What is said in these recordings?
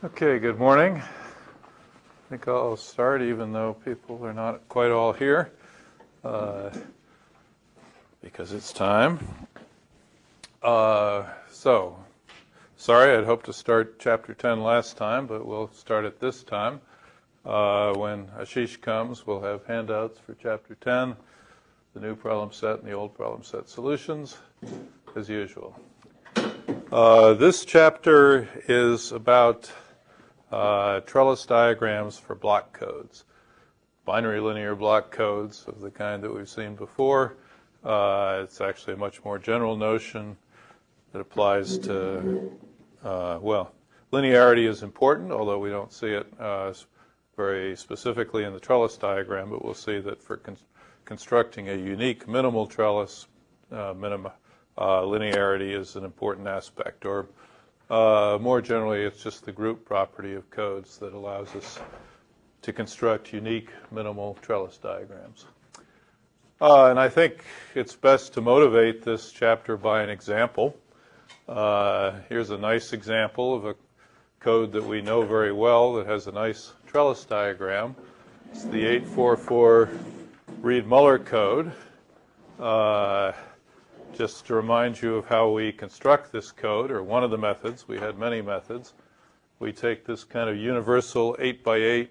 Okay, good morning. I think I'll start even though people are not quite all here because it's time. So, sorry, I'd hoped to start Chapter 10 last time, but we'll start it this time. When Ashish comes, we'll have handouts for Chapter 10, the new problem set and the old problem set solutions, as usual. This chapter is about trellis diagrams for block codes, binary linear block codes of the kind that we've seen before. It's actually a much more general notion that applies to, well, linearity is important, although we don't see it very specifically in the trellis diagram, but we'll see that for constructing a unique minimal trellis, linearity is an important aspect, or more generally, it's just the group property of codes that allows us to construct unique minimal trellis diagrams. And I think it's best to motivate this chapter by an example. Here's a nice example of a code that we know very well that has a nice trellis diagram. It's the 844 Reed-Muller code. Just to remind you of how we construct this code, or one of the methods, we had many methods. We take this kind of universal 8x8,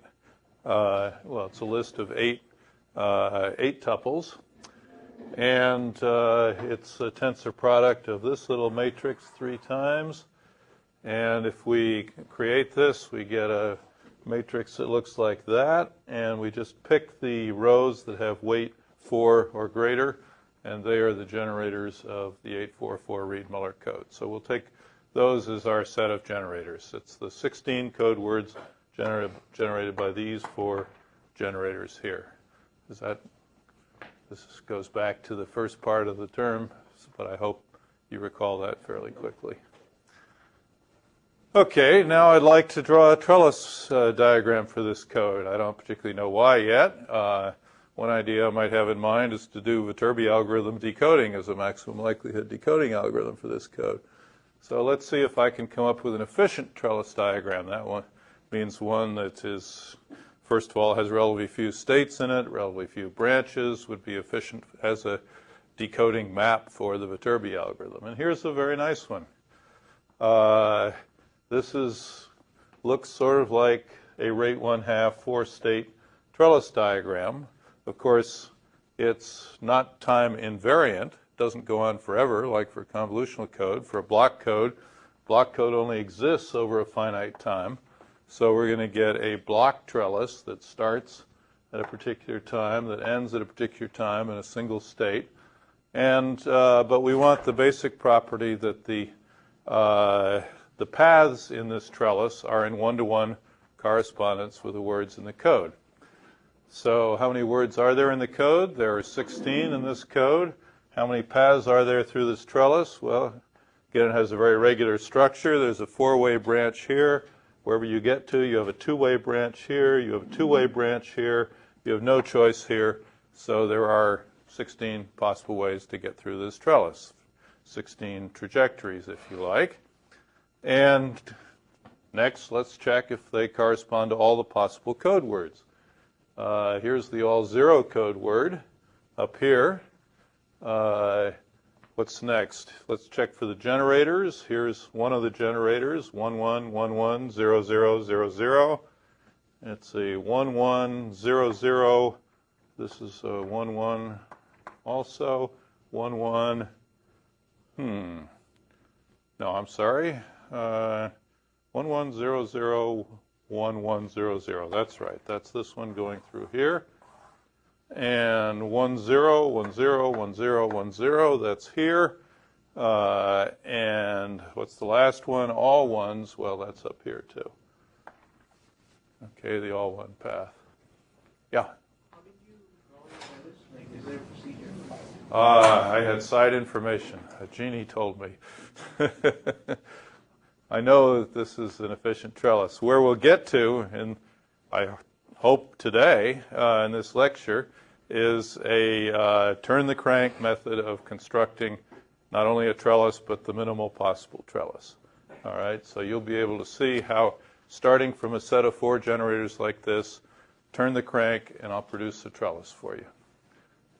well, it's a list of eight tuples, and it's a tensor product of this little matrix 3 times. And if we create this, we get a matrix that looks like that, and we just pick the rows that have weight 4 or greater, and they are the generators of the 844 Reed-Muller code. So we'll take those as our set of generators. It's the 16 code words generated by these 4 generators here. This goes back to the first part of the term, but I hope you recall that fairly quickly. Okay, now I'd like to draw a trellis diagram for this code. I don't particularly know why yet. One idea I might have in mind is to do Viterbi algorithm decoding as a maximum likelihood decoding algorithm for this code. So let's see if I can come up with an efficient trellis diagram. That one means one that is, first of all, has relatively few states in it, relatively few branches, would be efficient as a decoding map for the Viterbi algorithm. And here's a very nice one. This looks sort of like a rate 1/2 4-state trellis diagram. Of course, it's not time invariant. It doesn't go on forever like for convolutional code. For a block code only exists over a finite time. So we're going to get a block trellis that starts at a particular time, that ends at a particular time in a single state. And but we want the basic property that the paths in this trellis are in 1-to-1 correspondence with the words in the code. So how many words are there in the code? There are 16 in this code. How many paths are there through this trellis? Well, again, it has a very regular structure. There's a 4-way branch here. Wherever you get to, you have a 2-way branch here. You have a 2-way branch here. You have no choice here. So there are 16 possible ways to get through this trellis. 16 trajectories, if you like. And next, let's check if they correspond to all the possible code words. Here's the all 0 code word up here. What's next? Let's check for the generators. Here's one of the generators, 1 1 1 1 0 0 0 0. It's a 1 1 0 0. This is a 1 1 also. 1 1. No, I'm sorry. 1 1 0 0 1 1 0 0. That's right. That's this one going through here. And 1 0 1 0 1 0 1 0. That's here. And what's the last one? All ones. Well, that's up here too. Okay, the all one path. Yeah. How did you draw this? Like, is there a procedure? I had side information. Jeannie told me. I know that this is an efficient trellis. Where we'll get to, and I hope today in this lecture, is a turn the crank method of constructing not only a trellis but the minimal possible trellis. All right, so you'll be able to see how starting from a set of 4 generators like this, turn the crank, and I'll produce a trellis for you.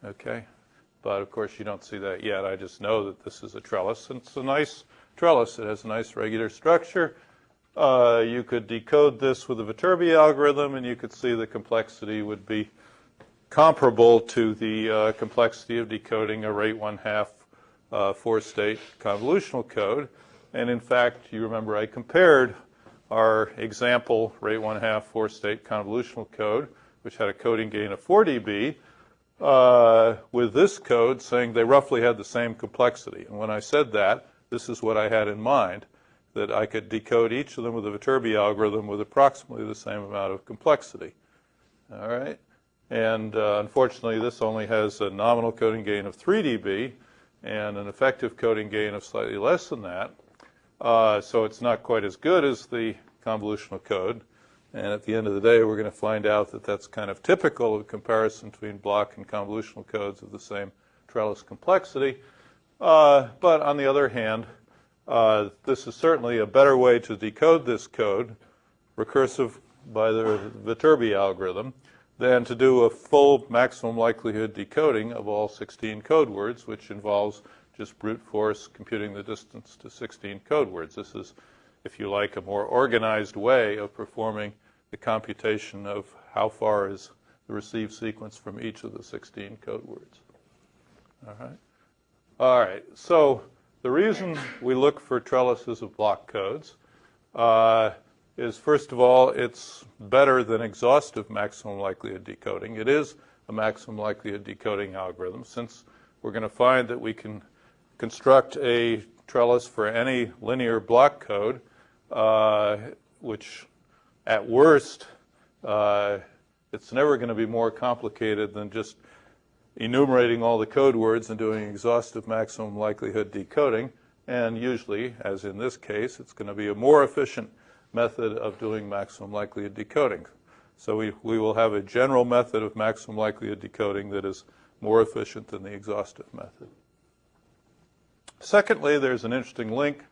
Okay? But of course you don't see that yet. I just know that this is a trellis, and it's a nice trellis. It has a nice regular structure. You could decode this with a Viterbi algorithm, and you could see the complexity would be comparable to the complexity of decoding a rate 1/2 4-state convolutional code. And in fact, you remember I compared our example rate 1/2 4-state convolutional code, which had a coding gain of 4 dB, with this code, saying they roughly had the same complexity. And when I said that, this is what I had in mind, that I could decode each of them with a Viterbi algorithm with approximately the same amount of complexity. All right? And unfortunately, this only has a nominal coding gain of 3 dB and an effective coding gain of slightly less than that. So it's not quite as good as the convolutional code. And at the end of the day, we're going to find out that that's kind of typical of a comparison between block and convolutional codes of the same trellis complexity. But on the other hand, this is certainly a better way to decode this code, recursive by the Viterbi algorithm, than to do a full maximum likelihood decoding of all 16 code words, which involves just brute force computing the distance to 16 code words. This is, if you like, a more organized way of performing the computation of how far is the received sequence from each of the 16 code words. All right. All right. So the reason we look for trellises of block codes is, first of all, it's better than exhaustive maximum likelihood decoding. It is a maximum likelihood decoding algorithm, since we're going to find that we can construct a trellis for any linear block code, which at worst, it's never going to be more complicated than just enumerating all the code words and doing exhaustive maximum likelihood decoding. And usually, as in this case, it's going to be a more efficient method of doing maximum likelihood decoding. So we will have a general method of maximum likelihood decoding that is more efficient than the exhaustive method. Secondly, there's an interesting link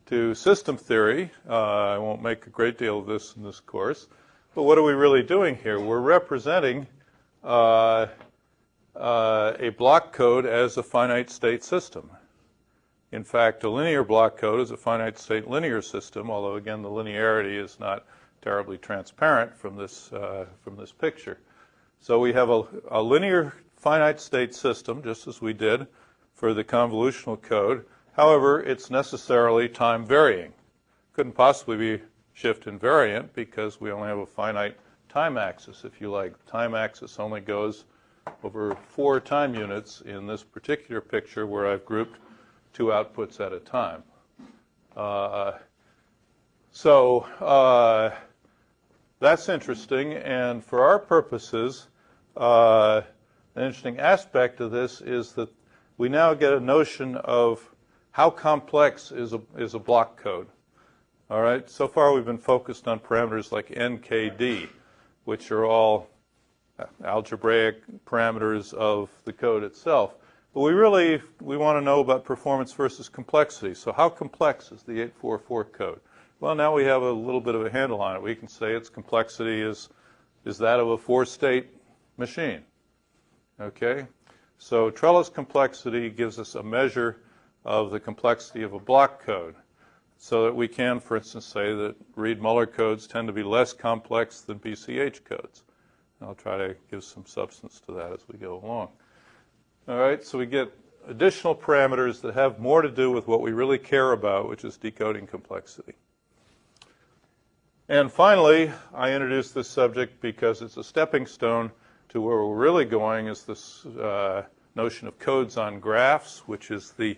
to system theory. I won't make a great deal of this in this course, but what are we really doing here? We're representing a block code as a finite state system. In fact, a linear block code is a finite state linear system, although again the linearity is not terribly transparent from this picture. So we have a linear finite state system, just as we did for the convolutional code. However, it's necessarily time varying. Couldn't possibly be shift invariant because we only have a finite time axis, if you like. The time axis only goes over 4 time units in this particular picture where I've grouped 2 outputs at a time. So that's interesting, and for our purposes, an interesting aspect of this is that we now get a notion of how complex is a block code. All right, so far we've been focused on parameters like n, k, d, which are all algebraic parameters of the code itself. But we want to know about performance versus complexity. So how complex is the 844 code? Well, now we have a little bit of a handle on it. We can say its complexity is that of a 4-state machine. Okay? So trellis complexity gives us a measure of the complexity of a block code, so that we can, for instance, say that Reed-Muller codes tend to be less complex than BCH codes. I'll try to give some substance to that as we go along. All right, so we get additional parameters that have more to do with what we really care about, which is decoding complexity. And finally, I introduced this subject because it's a stepping stone to where we're really going, is this notion of codes on graphs, which is the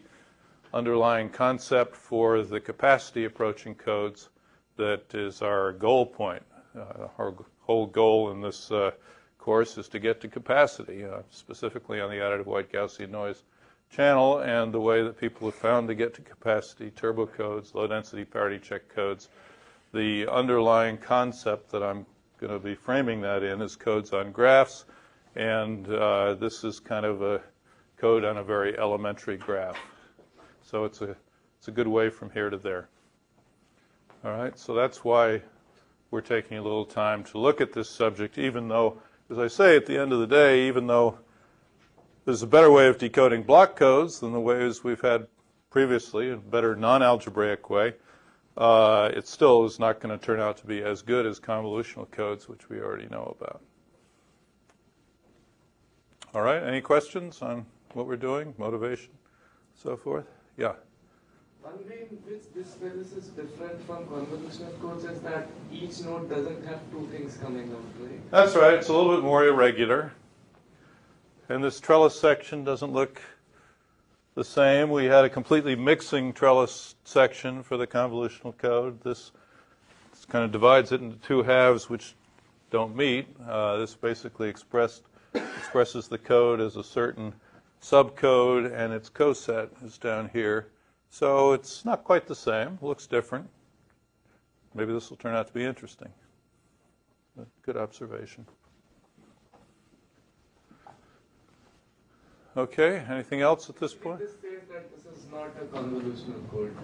underlying concept for the capacity approaching codes that is our goal point. Our whole goal in this course is to get to capacity, specifically on the additive white Gaussian noise channel, and the way that people have found to get to capacity, turbo codes, low density parity check codes. The underlying concept that I'm going to be framing that in is codes on graphs, and this is kind of a code on a very elementary graph. So it's a good way from here to there. All right, so that's why we're taking a little time to look at this subject, even though, as I say, at the end of the day, even though there's a better way of decoding block codes than the ways we've had previously, a better non-algebraic way, it still is not going to turn out to be as good as convolutional codes, which we already know about. All right, any questions on what we're doing, motivation, so forth? Yeah? One way in which this Trellis is different from convolutional codes is that each node doesn't have two things coming out, right? That's right. It's a little bit more irregular. And this trellis section doesn't look the same. We had a completely mixing trellis section for the convolutional code. This kind of divides it into two halves which don't meet. This basically expresses the code as a certain subcode, and its coset is down here. So it's not quite the same. It looks different. Maybe this will turn out to be interesting. Good observation. Okay, anything else at this point? This says that this is not a convolutional code.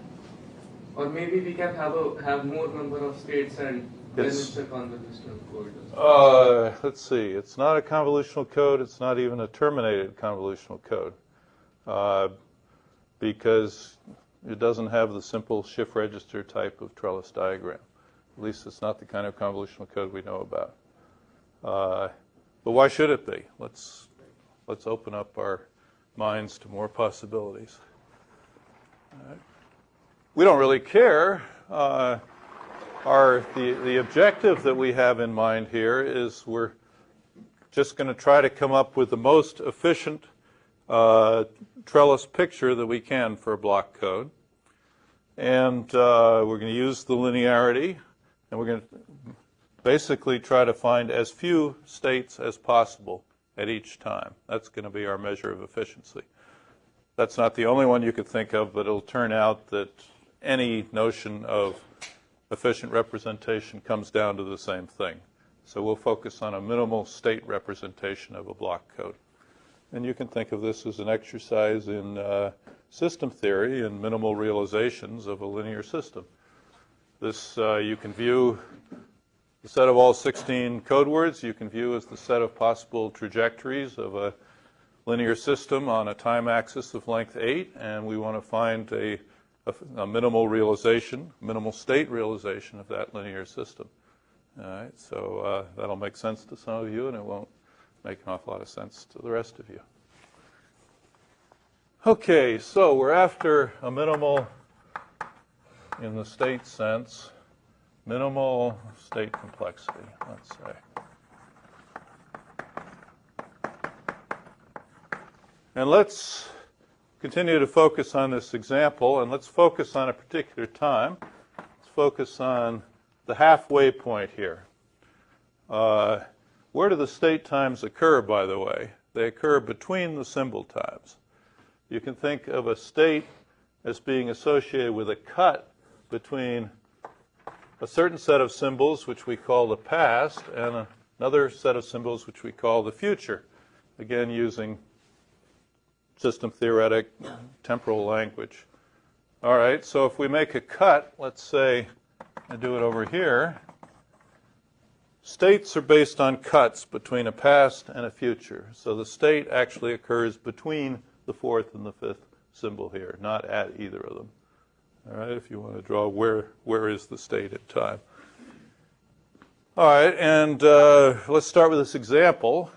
Or maybe we can have more number of states and then it's a convolutional code. Let's see. It's not a convolutional code. It's not even a terminated convolutional code because it doesn't have the simple shift register type of trellis diagram. At least it's not the kind of convolutional code we know about. But why should it be? Let's open up our minds to more possibilities. All right. We don't really care. The objective that we have in mind here is we're just going to try to come up with the most efficient trellis picture that we can for a block code. And we're going to use the linearity, and we're going to basically try to find as few states as possible at each time. That's going to be our measure of efficiency. That's not the only one you could think of, but it'll turn out that any notion of efficient representation comes down to the same thing. So we'll focus on a minimal state representation of a block code. And you can think of this as an exercise in system theory and minimal realizations of a linear system. This you can view the set of all 16 code words you can view as the set of possible trajectories of a linear system on a time axis of length 8, and we want to find a minimal realization, minimal state realization of that linear system. All right, so that'll make sense to some of you, and it won't make an awful lot of sense to the rest of you. Okay, so we're after a minimal, in the state sense, minimal state complexity, let's say. And let's continue to focus on this example, and let's focus on a particular time. Let's focus on the halfway point here. Where do the state times occur, by the way? They occur between the symbol times. You can think of a state as being associated with a cut between a certain set of symbols, which we call the past, and another set of symbols, which we call the future, again using system theoretic temporal language. All right, so if we make a cut, let's say I do it over here, states are based on cuts between a past and a future. So the state actually occurs between the fourth and the fifth symbol here, not at either of them. All right, if you want to draw where is the state at time. All right, and let's start with this example,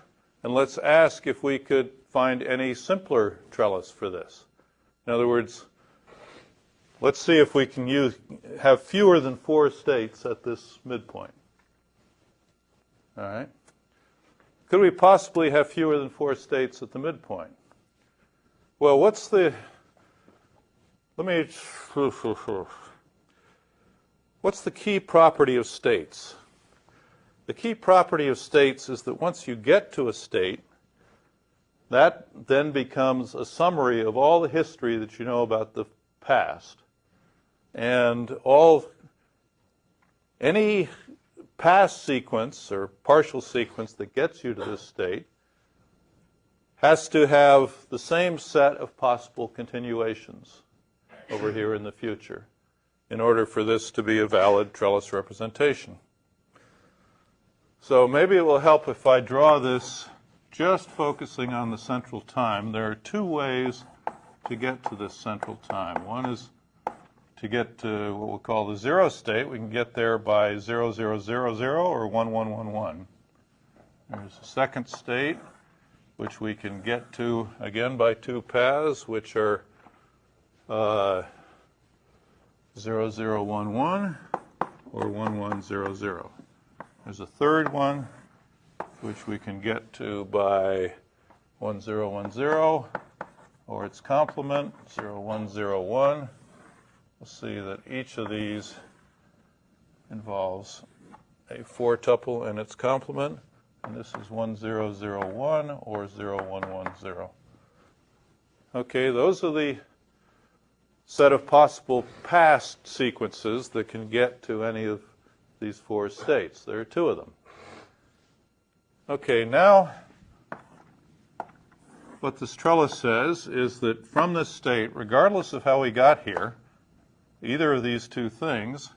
and let's ask if we could find any simpler trellis for this. In other words, let's see if we can have fewer than 4 states at this midpoint. All right. Could we possibly have fewer than 4 states at the midpoint? Well, what's the key property of states? The key property of states is that once you get to a state, that then becomes a summary of all the history that you know about the past. And any past sequence or partial sequence that gets you to this state has to have the same set of possible continuations over here in the future in order for this to be a valid trellis representation. So maybe it will help if I draw this just focusing on the central time. There are two ways to get to this central time. One is to get to what we'll call the zero state. We can get there by 0, 0, 0, 0 or 1, 1, 1, 1. There's a second state, which we can get to, again, by two paths, which are 0, 0, 1, 1 or 1, 1, 0, 0. There's a third one, which we can get to by 1, 0, 1, 0, or its complement, 0, 1, 0, 1. We'll see that each of these involves a 4 tuple and its complement, and this is 1, 0, 0, 1 or 0, 1, 1, 0. Okay, those are the set of possible past sequences that can get to any of these 4 states. There are 2 of them. Okay, now what this trellis says is that from this state, regardless of how we got here, either of these 2 things,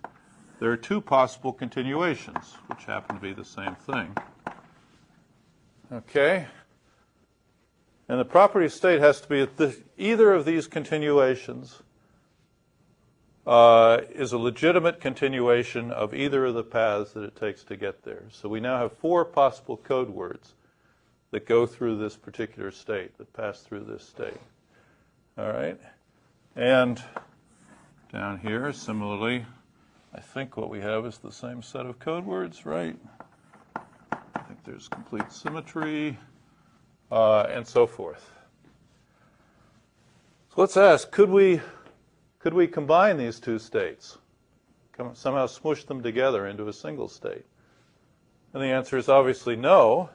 there are 2 possible continuations, which happen to be the same thing. Okay? And the property of state has to be that either of these continuations is a legitimate continuation of either of the paths that it takes to get there. So we now have 4 possible code words that go through this particular state, that pass through this state. All right? And down here, similarly, I think what we have is the same set of code words, right? I think there's complete symmetry, and so forth. So let's ask, could we combine these 2 states? Somehow smush them together into a single state? And the answer is obviously no,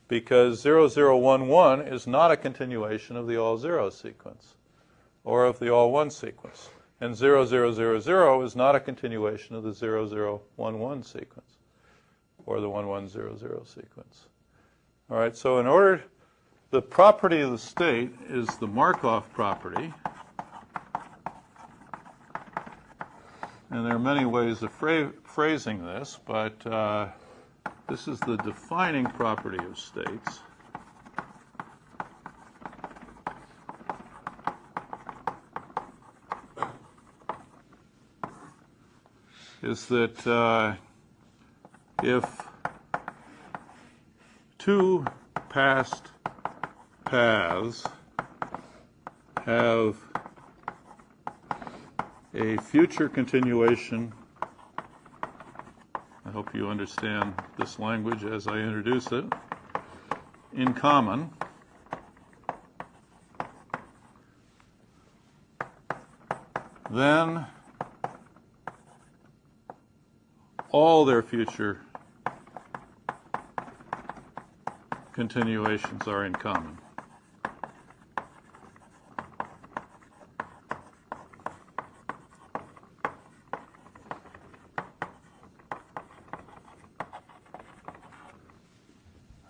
because 0, 0, 1, 1 is not a continuation of the all 0 sequence or of the all 1 sequence. And 0, 0, 0, 0 is not a continuation of the 0, 0, 1, 1 sequence or the 1, 1, 0, 0 sequence. All right, so in order, the property of the state is the Markov property. And there are many ways of phrasing this, but this is the defining property of states. Is that if 2 past paths have a future continuation, I hope you understand this language as I introduce it, in common, then all their future continuations are in common.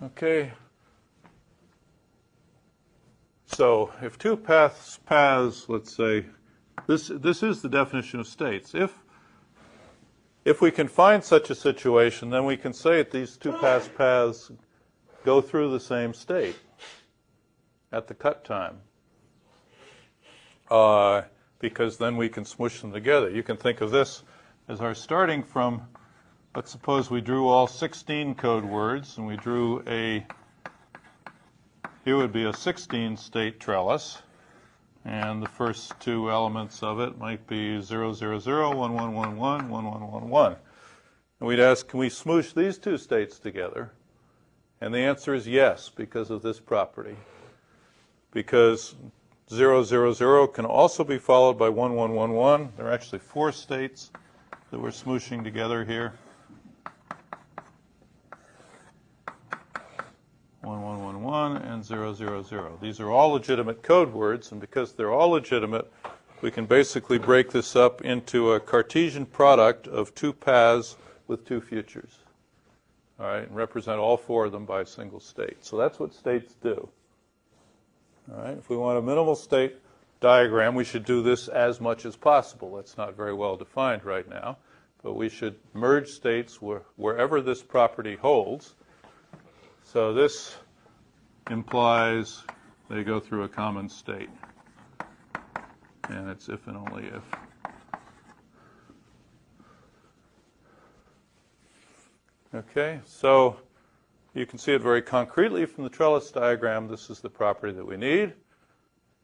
Okay. So if 2 paths, let's say, this is the definition of states. If we can find such a situation, then we can say that these 2 past paths go through the same state at the cut time, because then we can smush them together. You can think of this as our starting from, let's suppose we drew all 16 code words, and we drew here would be a 16-state trellis, and the first 2 elements of it might be 0, 0, 0, 1, 1, 1, 1, 1, 1, 1, 1. And we'd ask, can we smoosh these 2 states together? And the answer is yes, because of this property. Because 0, 0, 0 can also be followed by 1, 1, 1, 1. There are actually 4 states that we're smooshing together here. 1, 1, 1, 1, and 0, 0, 0. These are all legitimate code words, and because they're all legitimate, we can basically break this up into a Cartesian product of 2 paths with 2 futures. All right, and represent all 4 of them by a single state. So that's what states do. All right, if we want a minimal state diagram, we should do this as much as possible. That's not very well defined right now. but we should merge states wherever this property holds. So this implies they go through a common state. And it's if and only if. Okay, so you can see it very concretely from the trellis diagram. This is the property that we need.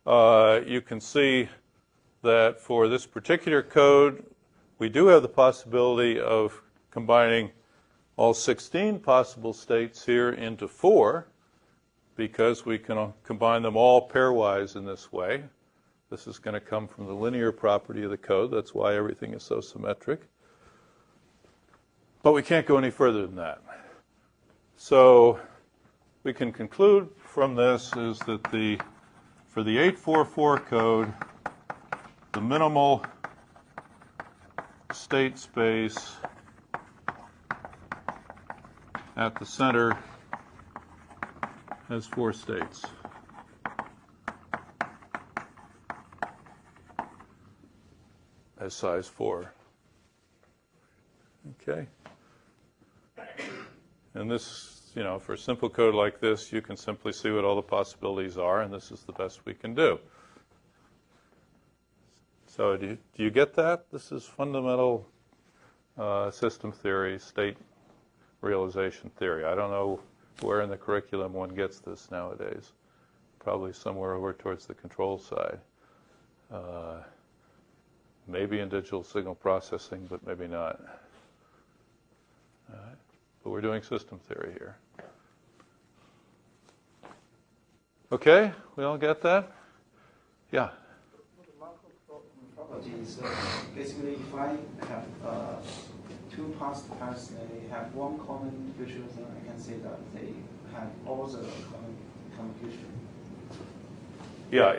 You can see that for this particular code, we do have the possibility of combining all 16 possible states here into 4, because we can combine them all pairwise in this way. This is going to come from the linear property of the code. That's why everything is so symmetric. But we can't go any further than that. So we can conclude from this is that for the 844 code, the minimal state space at the center has 4 states. As size 4. Okay. And this, for a simple code like this, you can simply see what all the possibilities are, and this is the best we can do. So do you get that? This is fundamental system theory, state realization theory. I don't know where in the curriculum one gets this nowadays. Probably somewhere over towards the control side. Maybe in digital signal processing, but maybe not. All right. But we're doing system theory here. Okay, we all get that? Yeah. Properties. Basically, if I have two past paths, they have one common feature, then I can say that they have all the common feature. Yeah,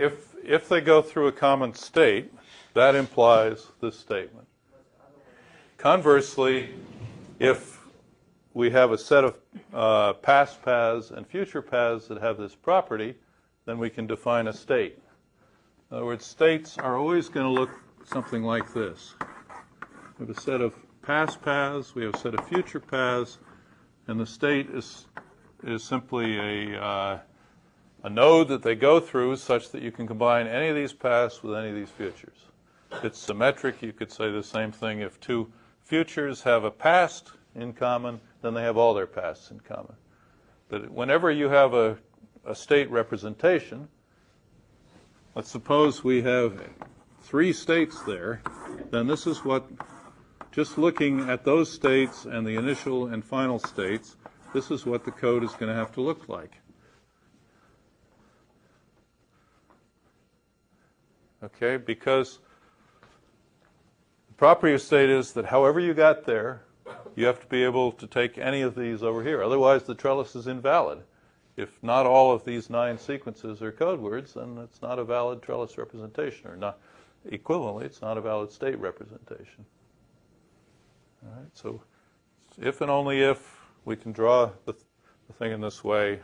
if they go through a common state, that implies this statement. Conversely, if we have a set of past paths and future paths that have this property, then we can define a state. In other words, states are always going to look something like this. We have a set of past paths, we have a set of future paths, and the state is simply a node that they go through such that you can combine any of these paths with any of these futures. If it's symmetric, you could say the same thing. If two futures have a past in common, then they have all their pasts in common. But whenever you have a state representation, let's suppose we have 3 states there, then this is what, just looking at those states and the initial and final states, this is what the code is going to have to look like. Okay, because the property of state is that however you got there, you have to be able to take any of these over here. Otherwise, the trellis is invalid. If not all of these 9 sequences are code words, then it's not a valid trellis representation, or not equivalently, it's not a valid state representation. All right, so if and only if we can draw the thing in this way,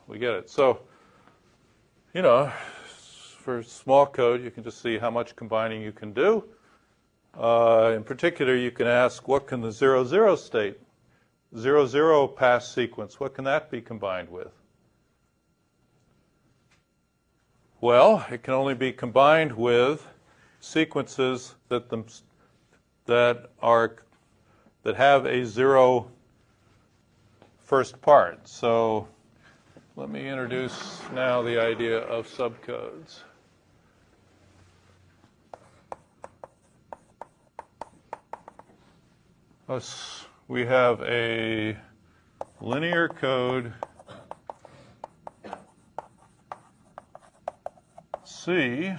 we get it. So, for small code, you can just see how much combining you can do. In particular, you can ask, what can the 0, 0 state, 0, 0 pass sequence, what can that be combined with? Well, it can only be combined with sequences that have a 0 first part. So let me introduce now the idea of subcodes. We have a linear code C.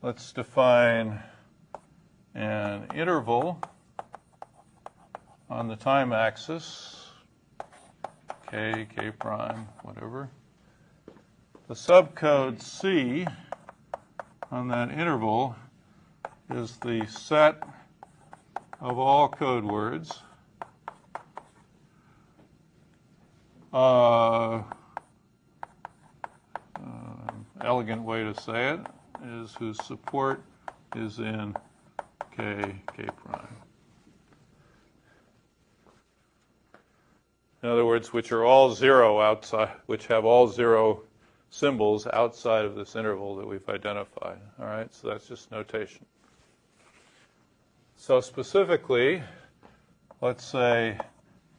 Let's define an interval on the time axis, k, k prime, whatever. The subcode C on that interval is the set of all code words. Elegant way to say it is whose support is in k prime. In other words, which are all zero outside, which have all zero symbols outside of this interval that we've identified. All right, so that's just notation. So specifically, let's say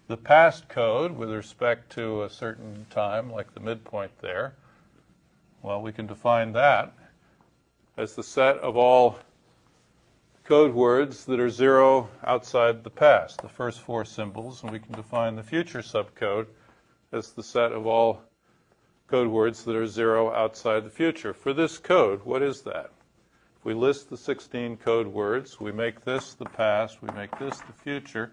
the past code with respect to a certain time, like the midpoint there, well, we can define that as the set of all code words that are zero outside the past, the first four symbols, and we can define the future subcode as the set of all code words that are zero outside the future. For this code, what is that? If we list the 16 code words, we make this the past, we make this the future.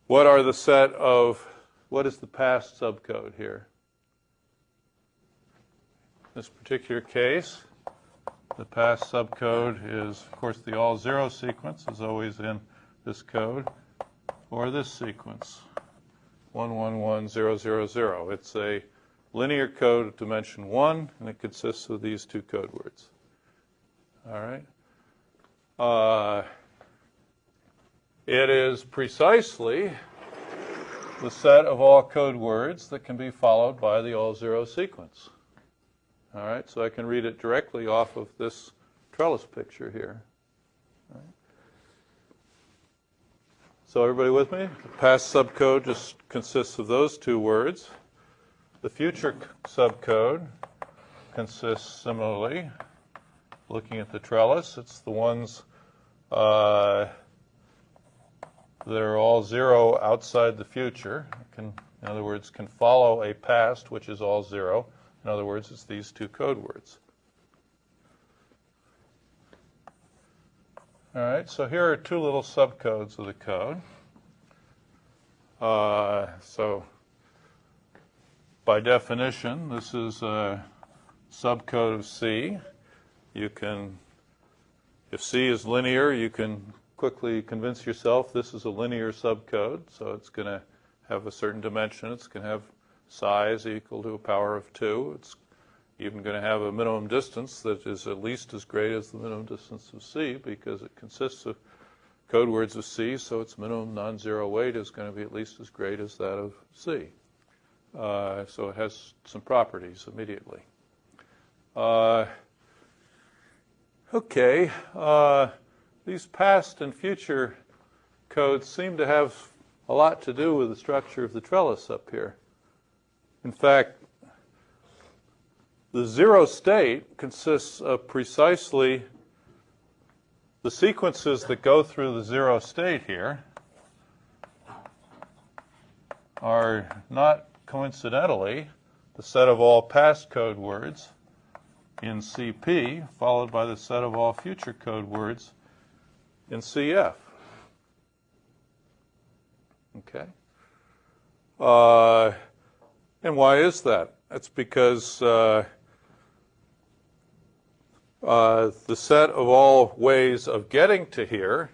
What are the set of, what is the past subcode here? In this particular case, the past subcode is, of course, the all zero sequence is always in this code, or this sequence, 111000. It's a linear code of dimension 1, and it consists of these two code words. All right. It is precisely the set of all code words that can be followed by the all zero sequence. All right, so I can read it directly off of this trellis picture here. All right. So everybody with me? The past subcode just consists of those two words. The future subcode consists similarly, looking at the trellis, it's the ones that are all zero outside the future. In other words, can follow a past which is all zero. In other words, it's these two code words. All right, so here are two little subcodes of the code. So by definition, this is a subcode of C. You can, if C is linear, you can quickly convince yourself this is a linear subcode. So it's going to have a certain dimension. It's going to have size equal to a power of 2. It's even going to have a minimum distance that is at least as great as the minimum distance of C because it consists of code words of C, so its minimum non-zero weight is going to be at least as great as that of C. So it has some properties immediately. Okay, these past and future codes seem to have a lot to do with the structure of the trellis up here. In fact, the zero state consists of precisely the sequences that go through the zero state here are not coincidentally the set of all past code words in CP followed by the set of all future code words in CF. Okay. And why is that? That's because the set of all ways of getting to here,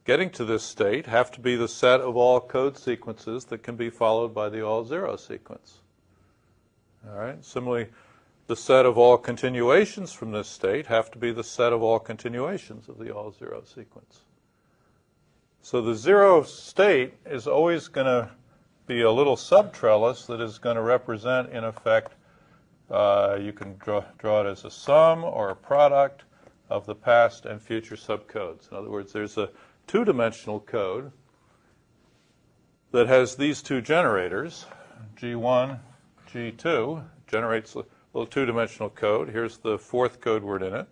getting to this state, have to be the set of all code sequences that can be followed by the all zero sequence. All right. Similarly, the set of all continuations from this state have to be the set of all continuations of the all zero sequence. So the zero state is always going to be a little subtrellis that is going to represent, in effect, you can draw it as a sum or a product of the past and future subcodes. In other words, there's a two-dimensional code that has these two generators, G1, G2, generates a little two-dimensional code. Here's the fourth code word in it,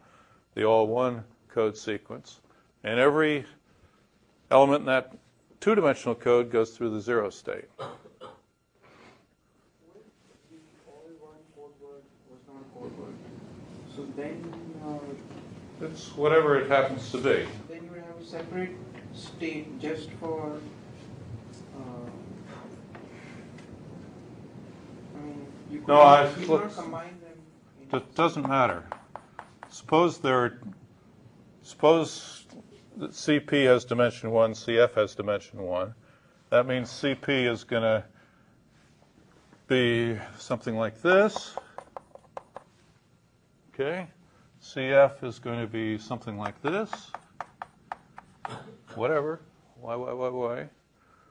the all one code sequence. And every element in that two-dimensional code goes through the zero state. So then It's whatever it happens to be. then you would have a separate state just for I mean you could combine them. It doesn't matter. Suppose that CP has dimension 1, CF has dimension 1. That means CP is going to be something like this. Okay? CF is going to be something like this. whatever, y.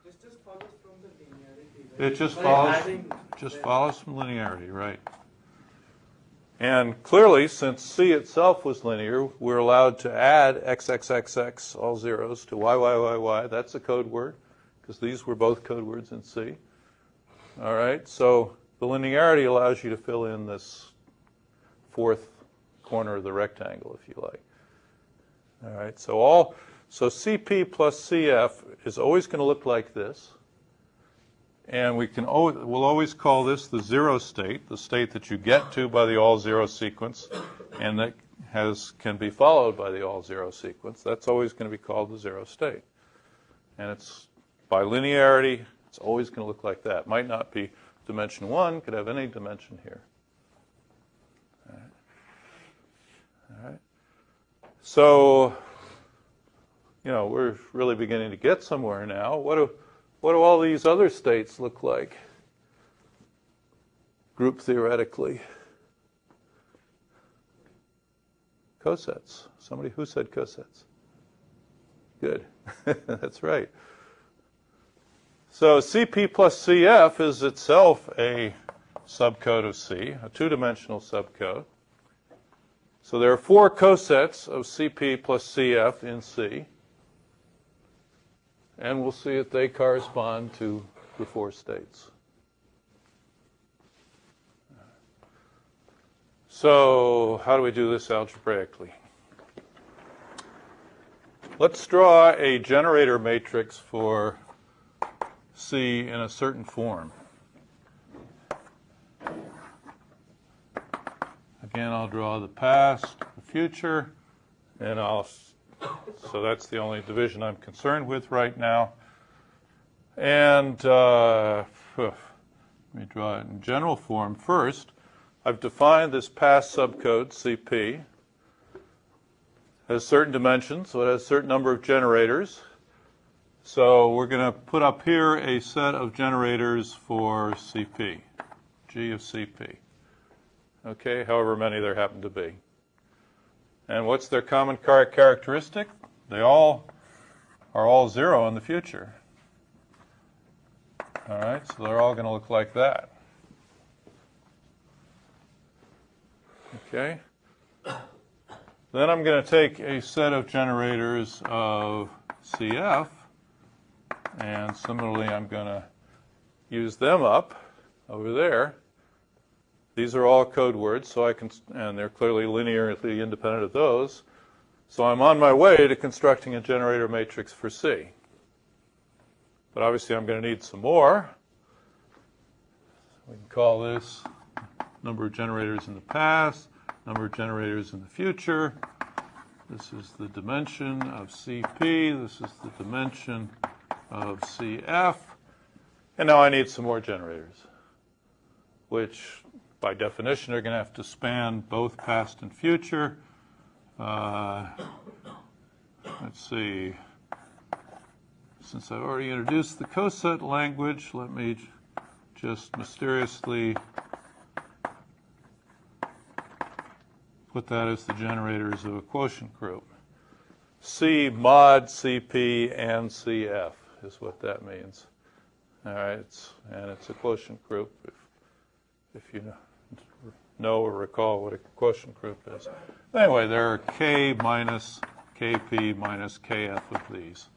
This just follows from the linearity. It just By follows, adding follows from linearity, right? And clearly, since C itself was linear, we're allowed to add xxxx, all zeros, to y. That's a code word, because these were both code words in C. All right, so the linearity allows you to fill in this fourth corner of the rectangle, if you like. All right, so CP plus CF is always going to look like this. And we'll always call this the zero state, the state that you get to by the all zero sequence, and that can be followed by the all zero sequence. That's always going to be called the zero state. And it's by linearity, it's always going to look like that. Might not be dimension 1, could have any dimension here. All right. So, we're really beginning to get somewhere now. What do all these other states look like, group theoretically? Cosets. Somebody who said cosets? Good. That's right. So CP plus CF is itself a subcode of C, a two-dimensional subcode. So there are 4 cosets of CP plus CF in C. And we'll see if they correspond to the 4 states. So how do we do this algebraically? Let's draw a generator matrix for C in a certain form. Again, I'll draw the past, the future, and so that's the only division I'm concerned with right now. And let me draw it in general form first. I've defined this past subcode, CP. It has certain dimensions, so it has a certain number of generators. So we're going to put up here a set of generators for CP, G of CP. Okay, however many there happen to be. And what's their common characteristic? They all are all 0 in the future. All right, so they're all going to look like that. Okay. Then I'm going to take a set of generators of CF, and similarly I'm going to use them up over there. These are all code words, so and they're clearly linearly independent of those. So I'm on my way to constructing a generator matrix for C. But obviously I'm going to need some more. We can call this number of generators in the past, number of generators in the future. This is the dimension of CP. This is the dimension of CF. And now I need some more generators, which by definition are going to have to span both past and future. Let's see. Since I've already introduced the coset language, let me just mysteriously put that as the generators of a quotient group. C mod CP and CF is what that means. All right, and it's a quotient group if you know or recall what a quotient group is. Anyway, there are K minus KP minus KF of these.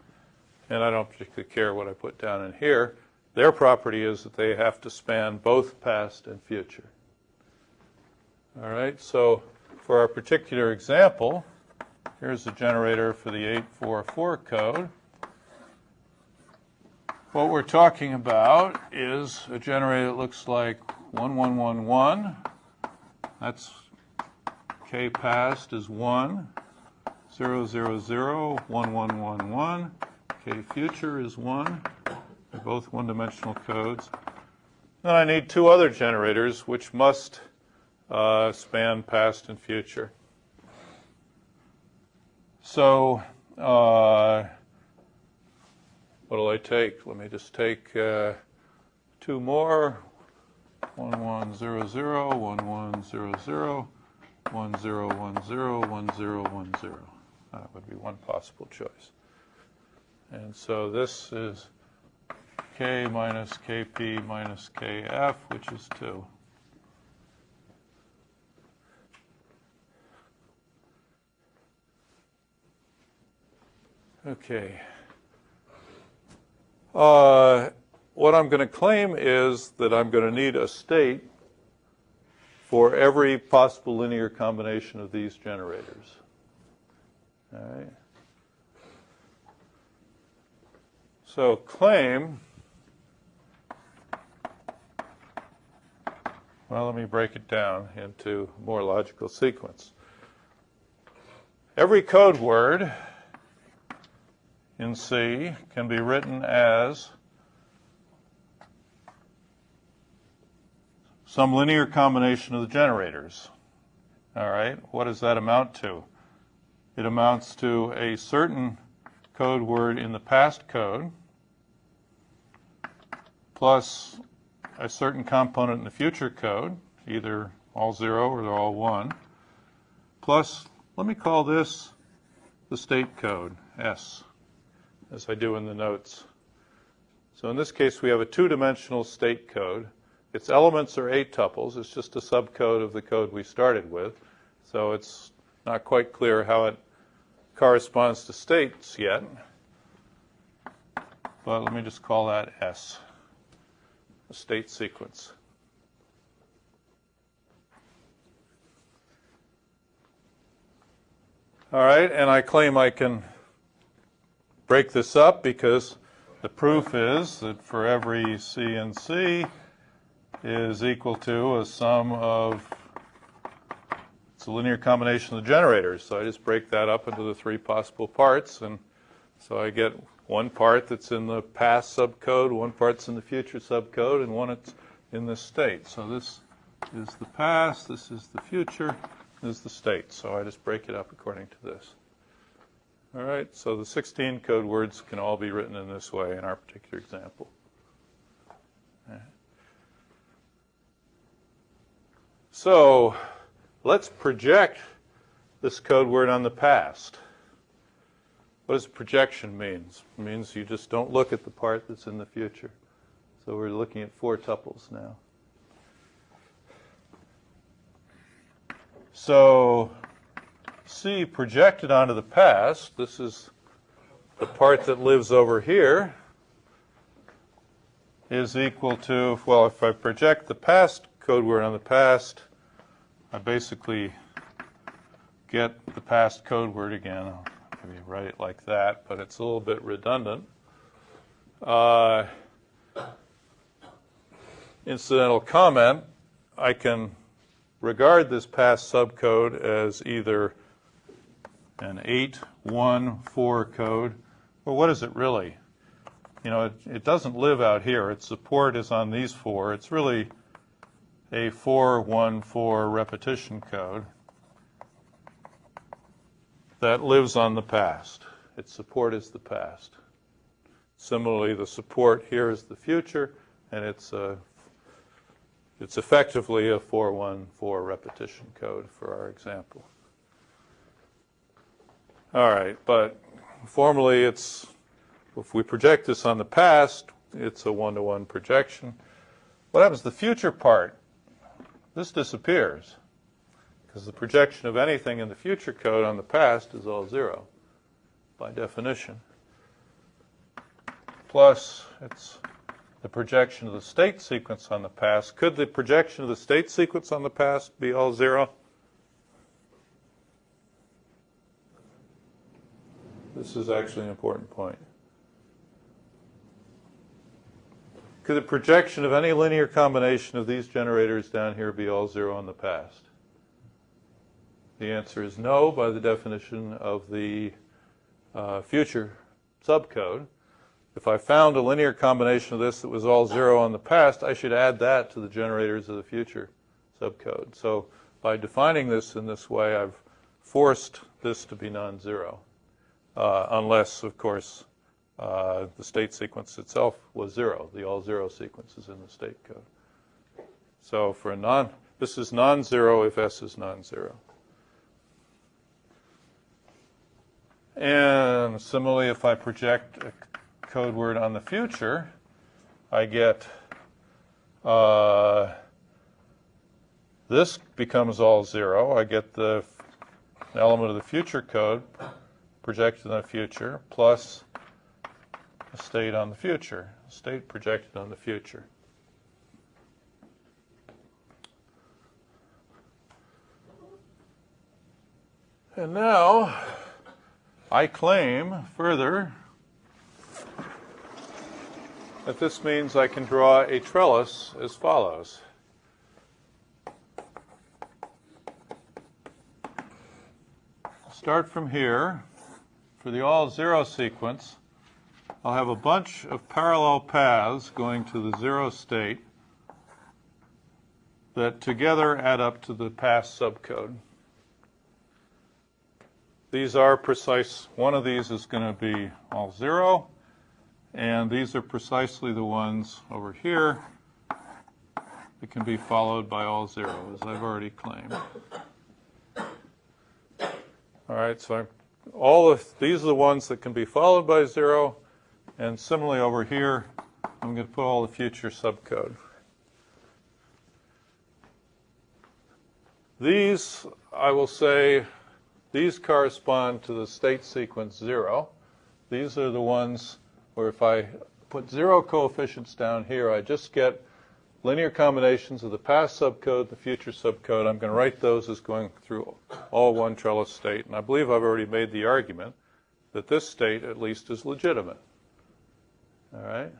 And I don't particularly care what I put down in here. Their property is that they have to span both past and future. All right, so for our particular example, here's the generator for the 844 code. What we're talking about is a generator that looks like 1111. That's K past is 1, 0, 0, 0, 1, 1, 1, 1. K future is 1. They're both one-dimensional codes. Then I need 2 other generators which must span past and future. So what'll I take? Let me just take 2 more. 1100, 1100, 1010, 1010. That would be one possible choice. And so this is K minus Kp minus Kf, which is 2. Okay. What I'm going to claim is that I'm going to need a state for every possible linear combination of these generators. All right. So claim, well, let me break it down into more logical sequence. Every code word in C can be written as some linear combination of the generators. All right, what does that amount to? It amounts to a certain code word in the past code plus a certain component in the future code, either all 0 or they're all 1, plus, let me call this the state code, S, as I do in the notes. So in this case, we have a two-dimensional state code. Its elements are 8 tuples. It's just a subcode of the code we started with. So it's not quite clear how it corresponds to states yet. But let me just call that S, a state sequence. All right, and I claim I can break this up because the proof is that for every C in C is equal to a sum of, it's a linear combination of the generators. So I just break that up into the 3 possible parts. And so I get one part that's in the past subcode, one part's in the future subcode, and one that's in this state. So this is the past, this is the future, this is the state. So I just break it up according to this. All right, so the 16 code words can all be written in this way in our particular example. So let's project this code word on the past. What does projection mean? It means you just don't look at the part that's in the future. So we're looking at 4 tuples now. So C projected onto the past, this is the part that lives over here, is equal to, well, if I project the past code word on the past, I basically get the past code word again. I'll maybe write it like that, but it's a little bit redundant. Incidental comment, I can regard this past subcode as either an 8, 1, 4 code, or what is it really? You know, it doesn't live out here. Its support is on these 4. It's really a 4, 1, 4 repetition code that lives on the past. Its support is the past. Similarly, the support here is the future, and it's effectively a 4, 1, 4 repetition code for our example. All right, but formally it's, if we project this on the past, it's a 1-to-1 projection. What happens to the future part? This disappears because the projection of anything in the future code on the past is all 0 by definition. Plus, it's the projection of the state sequence on the past. Could the projection of the state sequence on the past be all 0? This is actually an important point. Could the projection of any linear combination of these generators down here be all 0 in the past? The answer is no by the definition of the future subcode. If I found a linear combination of this that was all 0 in the past, I should add that to the generators of the future subcode. So by defining this in this way, I've forced this to be non-zero, unless, of course, the state sequence itself was 0. The all 0 sequence is in the state code. So for a this is non-zero if S is non-zero. And similarly, if I project a code word on the future, I get this becomes all 0. I get the element of the future code projected on the future plus a state on the future, a state projected on the future. And now I claim further that this means I can draw a trellis as follows. Start from here. For the all 0 sequence, I'll have a bunch of parallel paths going to the 0 state that together add up to the pass subcode. These are precise. One of these is going to be all 0, and these are precisely the ones over here that can be followed by all 0, as I've already claimed. All right, so these are the ones that can be followed by 0, and similarly over here, I'm going to put all the future subcode. These, I will say, these correspond to the state sequence 0. These are the ones where if I put 0 coefficients down here, I just get linear combinations of the past subcode, the future subcode. I'm going to write those as going through all one trellis state. And I believe I've already made the argument that this state, at least, is legitimate. All right?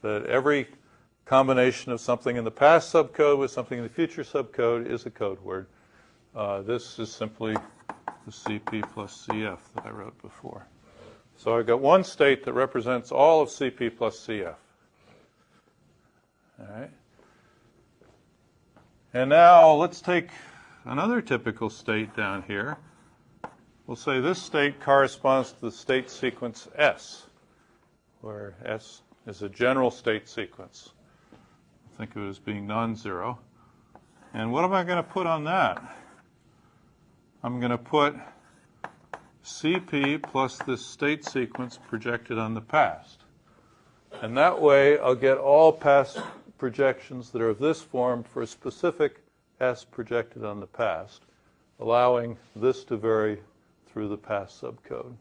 That every combination of something in the past subcode with something in the future subcode is a code word. This is simply the CP plus CF that I wrote before. So I've got one state that represents all of CP plus CF. All right. And now let's take another typical state down here. We'll say this state corresponds to the state sequence S, where S is a general state sequence. Think of it as being non-zero. And what am I going to put on that? I'm going to put CP plus this state sequence projected on the past. And that way I'll get all past projections that are of this form for a specific S projected on the past, allowing this to vary through the past subcode.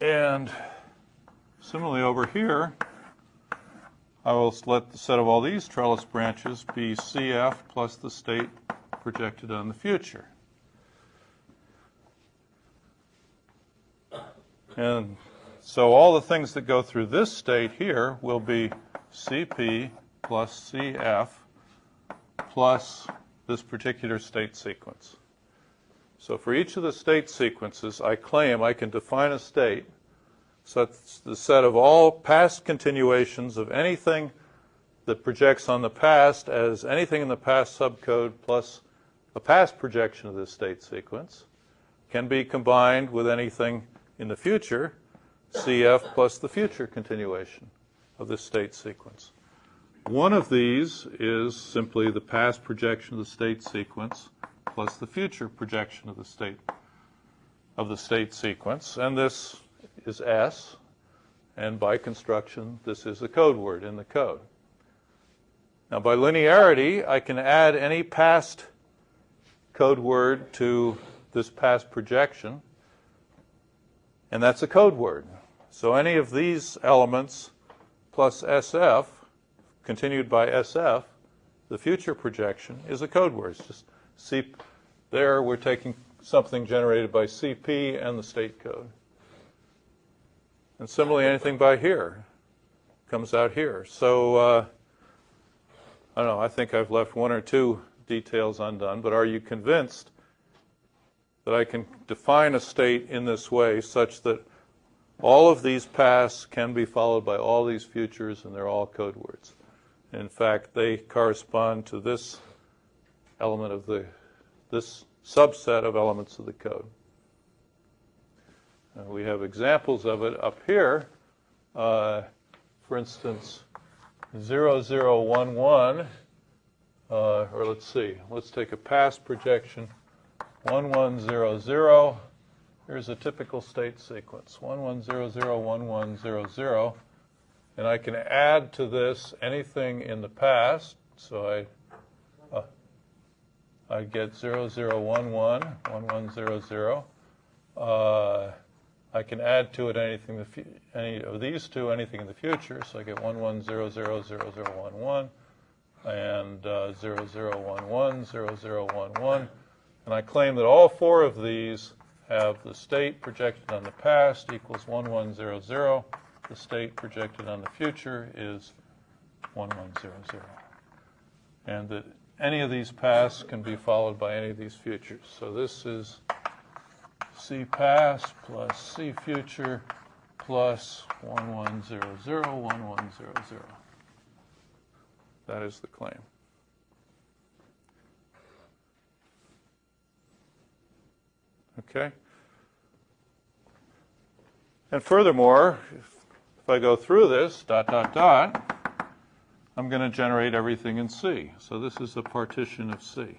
And similarly over here, I will let the set of all these trellis branches be CF plus the state projected on the future. And so all the things that go through this state here will be CP plus CF plus this particular state sequence. So for each of the state sequences, I claim I can define a state such the set of all past continuations of anything that projects on the past as anything in the past subcode plus a past projection of this state sequence can be combined with anything in the future, CF plus the future continuation of this state sequence. One of these is simply the past projection of the state sequence plus the future projection of the state sequence, and this is S, and by construction, this is a code word in the code. Now, by linearity, I can add any past code word to this past projection, and that's a code word. So any of these elements plus SF, continued by SF, the future projection, is a code word. It's just there we're taking something generated by CP and the state code. And similarly, anything by here comes out here. So, I don't know, I think I've left one or two details undone, but are you convinced that I can define a state in this way such that all of these pasts can be followed by all these futures and they're all code words? In fact, they correspond to this element of this subset of elements of the code. We have examples of it up here. For instance, 0011, or let's see, let's take a past projection 1, 1, 0, 0. Here's a typical state sequence, 1, 1, 0, 0, 1, 1, 0, 0. And I can add to this anything in the past. So I get 0, 0, 1, 1, 1, 1, 0, 0. I can add to it anything, any of these two, anything in the future. So I get 1, 1, 0, 0, 0, 0, 1, 1, and 0, 0, 1, 1, 0, 0, 1, 1. And I claim that all four of these have the state projected on the past equals 1, 1, 0, 0. The state projected on the future is 1, 1, 0, 0. And that any of these pasts can be followed by any of these futures. So this is C past plus C future plus 1, 1, 0, 0, 1, 1, 0, 0. That is the claim. Okay? And furthermore, if I go through this, dot, dot, dot, I'm going to generate everything in C. So this is a partition of C.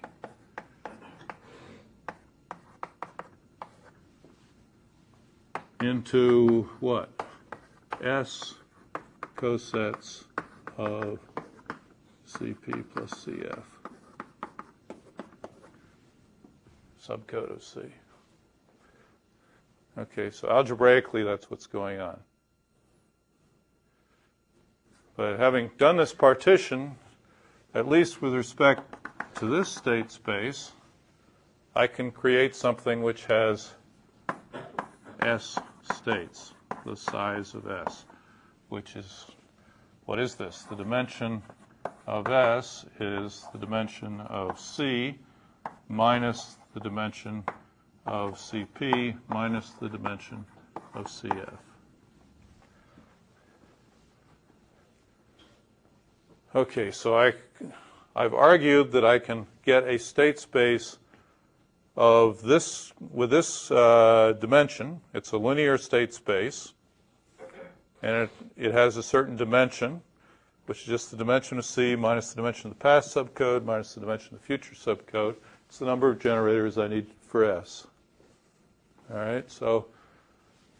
Into what? S cosets of CP plus CF, subcode of C. Okay, so algebraically, that's what's going on. But having done this partition, at least with respect to this state space, I can create something which has S states, the size of S, which is, what is this? The dimension of S is the dimension of C minus the dimension of CP minus the dimension of CF. Okay, so I've argued that I can get a state space of this, with this dimension. It's a linear state space, and it has a certain dimension, which is just the dimension of C minus the dimension of the past subcode minus the dimension of the future subcode. It's the number of generators I need for S. All right, so,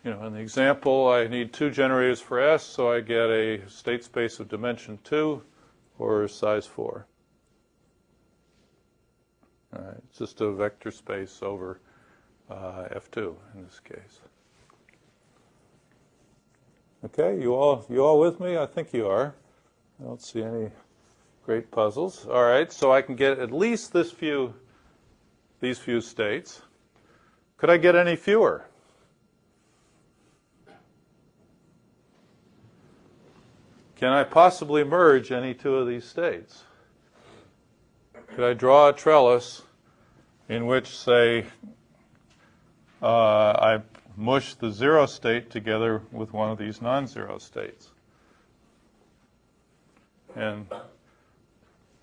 in the example, I need 2 generators for S, so I get a state space of dimension 2 or size 4. All right, it's just a vector space over F2 in this case. Okay, you all with me? I think you are. I don't see any great puzzles. All right, so I can get at least these few states. Could I get any fewer? Can I possibly merge any 2 of these states? Could I draw a trellis in which, say, I mush the 0 state together with one of these non-zero states? And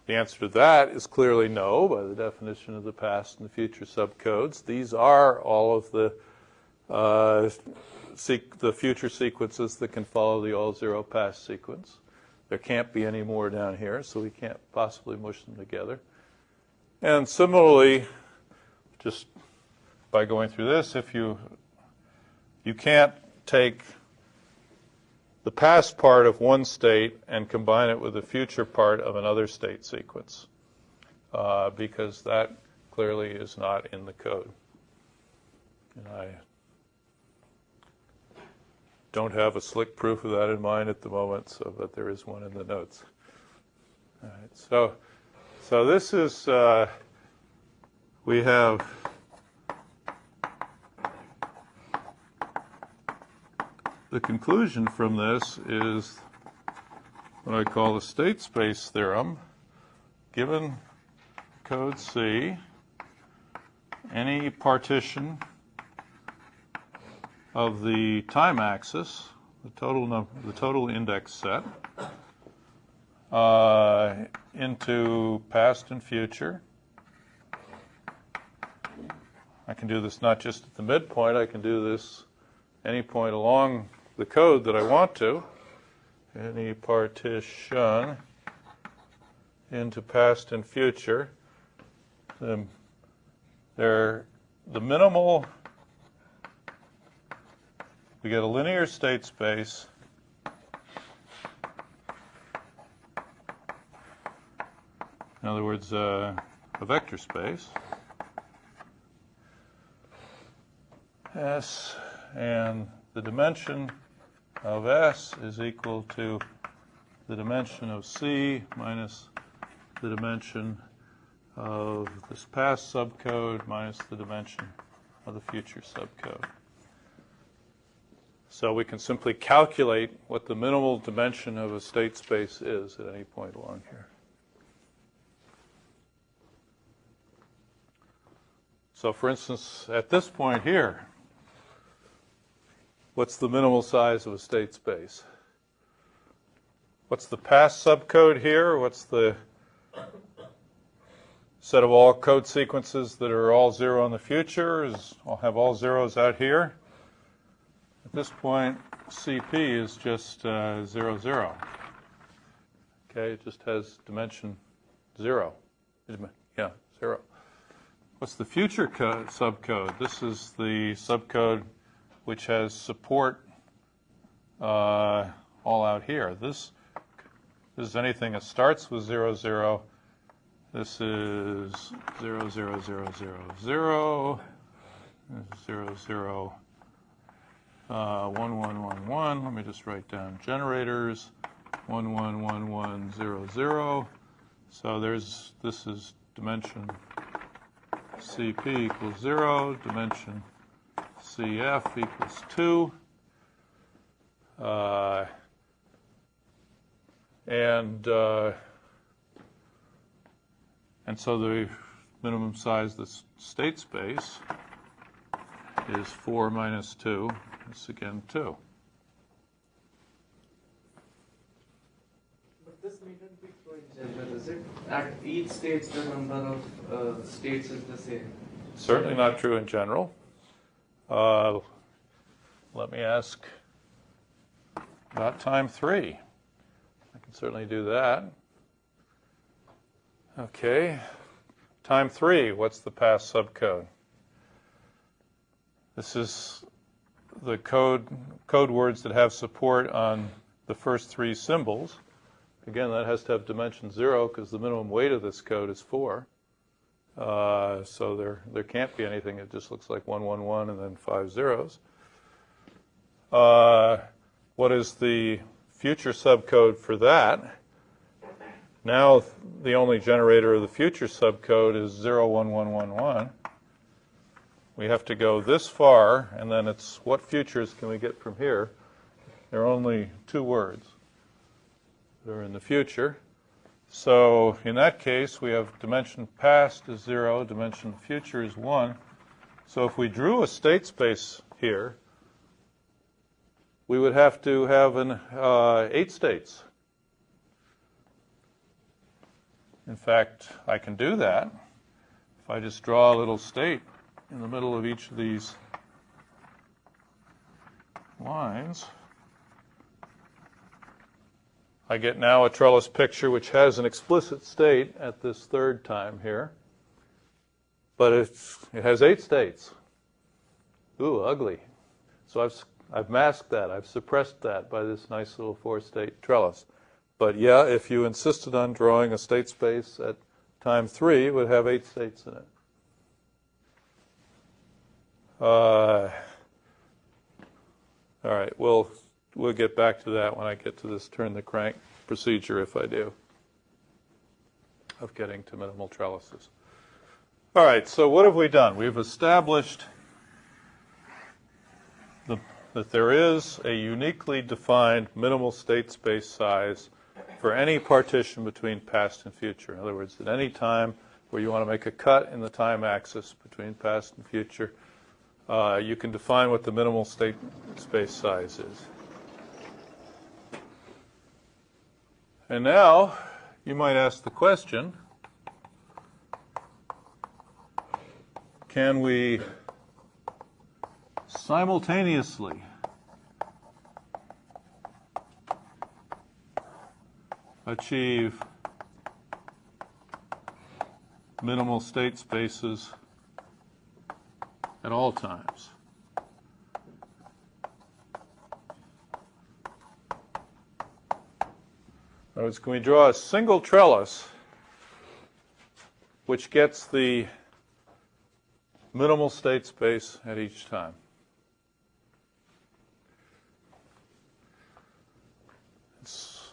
the answer to that is clearly no, by the definition of the past and the future subcodes. These are all of the future sequences that can follow the all-zero past sequence. There can't be any more down here, so we can't possibly mush them together. And similarly, just by going through this, if you can't take the past part of one state and combine it with the future part of another state sequence, because that clearly is not in the code. And I don't have a slick proof of that in mind at the moment, but there is one in the notes. All right, so this is, we have the conclusion from this is what I call the state space theorem. Given code C, any partition of the time axis, the total index set, into past and future. I can do this not just at the midpoint, I can do this any point along the code that I want to. Any partition into past and future. The the minimal, we get a linear state space in other words, a vector space, S, and the dimension of S is equal to the dimension of C minus the dimension of this past subcode minus the dimension of the future subcode. So we can simply calculate what the minimal dimension of a state space is at any point along here. So for instance, at this point here, what's the minimal size of a state space? What's the past subcode here? What's the set of all code sequences that are all 0 in the future? I'll have all zeros out here. At this point, CP is just 0, 0. Okay, it just has dimension 0. Yeah, 0. What's the future subcode? This is the subcode which has support all out here. This is anything that starts with 0, 0. This is 0, 0, 0, 0, 0, 0, 0, 1, 1, 1, 1. Let me just write down generators. 1, 1, 1, 1, 0, 0. So this is dimension CP equals 0, dimension CF equals 2. And so the minimum size of the state space is 4 minus 2. It's again 2. But this needn't be true in general, is it? At each stage, the number of states is the same. Certainly not true in general. Let me ask about time 3. I can certainly do that. Okay. Time 3, what's the past subcode? This is the code words that have support on the first 3 symbols. Again, that has to have dimension 0 because the minimum weight of this code is 4. So there can't be anything that just looks like 1, 1, 1 and then 5 zeros. What is the future subcode for that? Now the only generator of the future subcode is 0, 1, 1, 1, 1. We have to go this far, and then it's what futures can we get from here? There are only 2 words that are in the future. So in that case, we have dimension past is 0, dimension future is 1. So if we drew a state space here, we would have to have 8 states. In fact, I can do that if I just draw a little state in the middle of each of these lines. I get now a trellis picture which has an explicit state at this 3rd time here, but it has 8 states. Ooh, ugly. So I've masked that. I've suppressed that by this nice little 4-state trellis. But yeah, if you insisted on drawing a state space at time 3, it would have 8 states in it. All right, we'll get back to that when I get to this turn the crank procedure, if I do, of getting to minimal trellises. All right, so what have we done? We've established that there is a uniquely defined minimal state space size for any partition between past and future. In other words, at any time where you want to make a cut in the time axis between past and future, you can define what the minimal state space size is. And now you might ask the question, can we simultaneously achieve minimal state spaces at all times. In other words, can we draw a single trellis which gets the minimal state space at each time?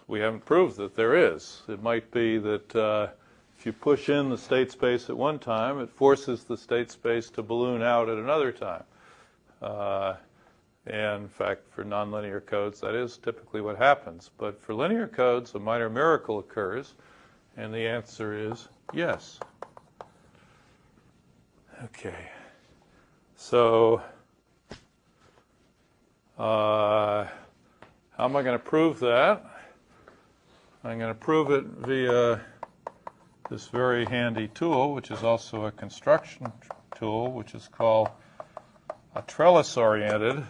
We haven't proved that there is. It might be that if you push in the state space at one time, it forces the state space to balloon out at another time. And in fact, for nonlinear codes, that is typically what happens. But for linear codes, a minor miracle occurs, and the answer is yes. Okay. So how am I going to prove that? I'm going to prove it via this very handy tool, which is also a construction tool, which is called a trellis-oriented,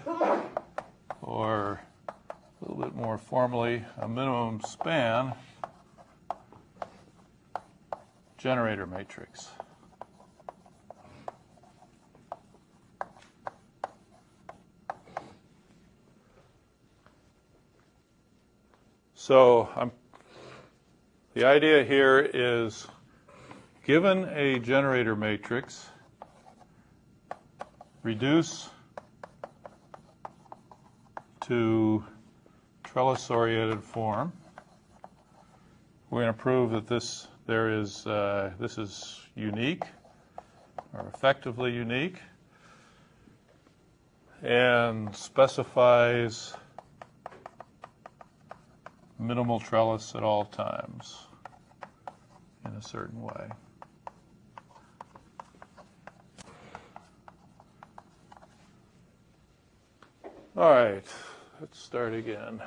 or a little bit more formally, a minimum span generator matrix. So the idea here is, given a generator matrix, reduce to trellis-oriented form. We're going to prove that this is unique, or effectively unique, and specifies minimal trellis at all times in a certain way. All right, let's start again.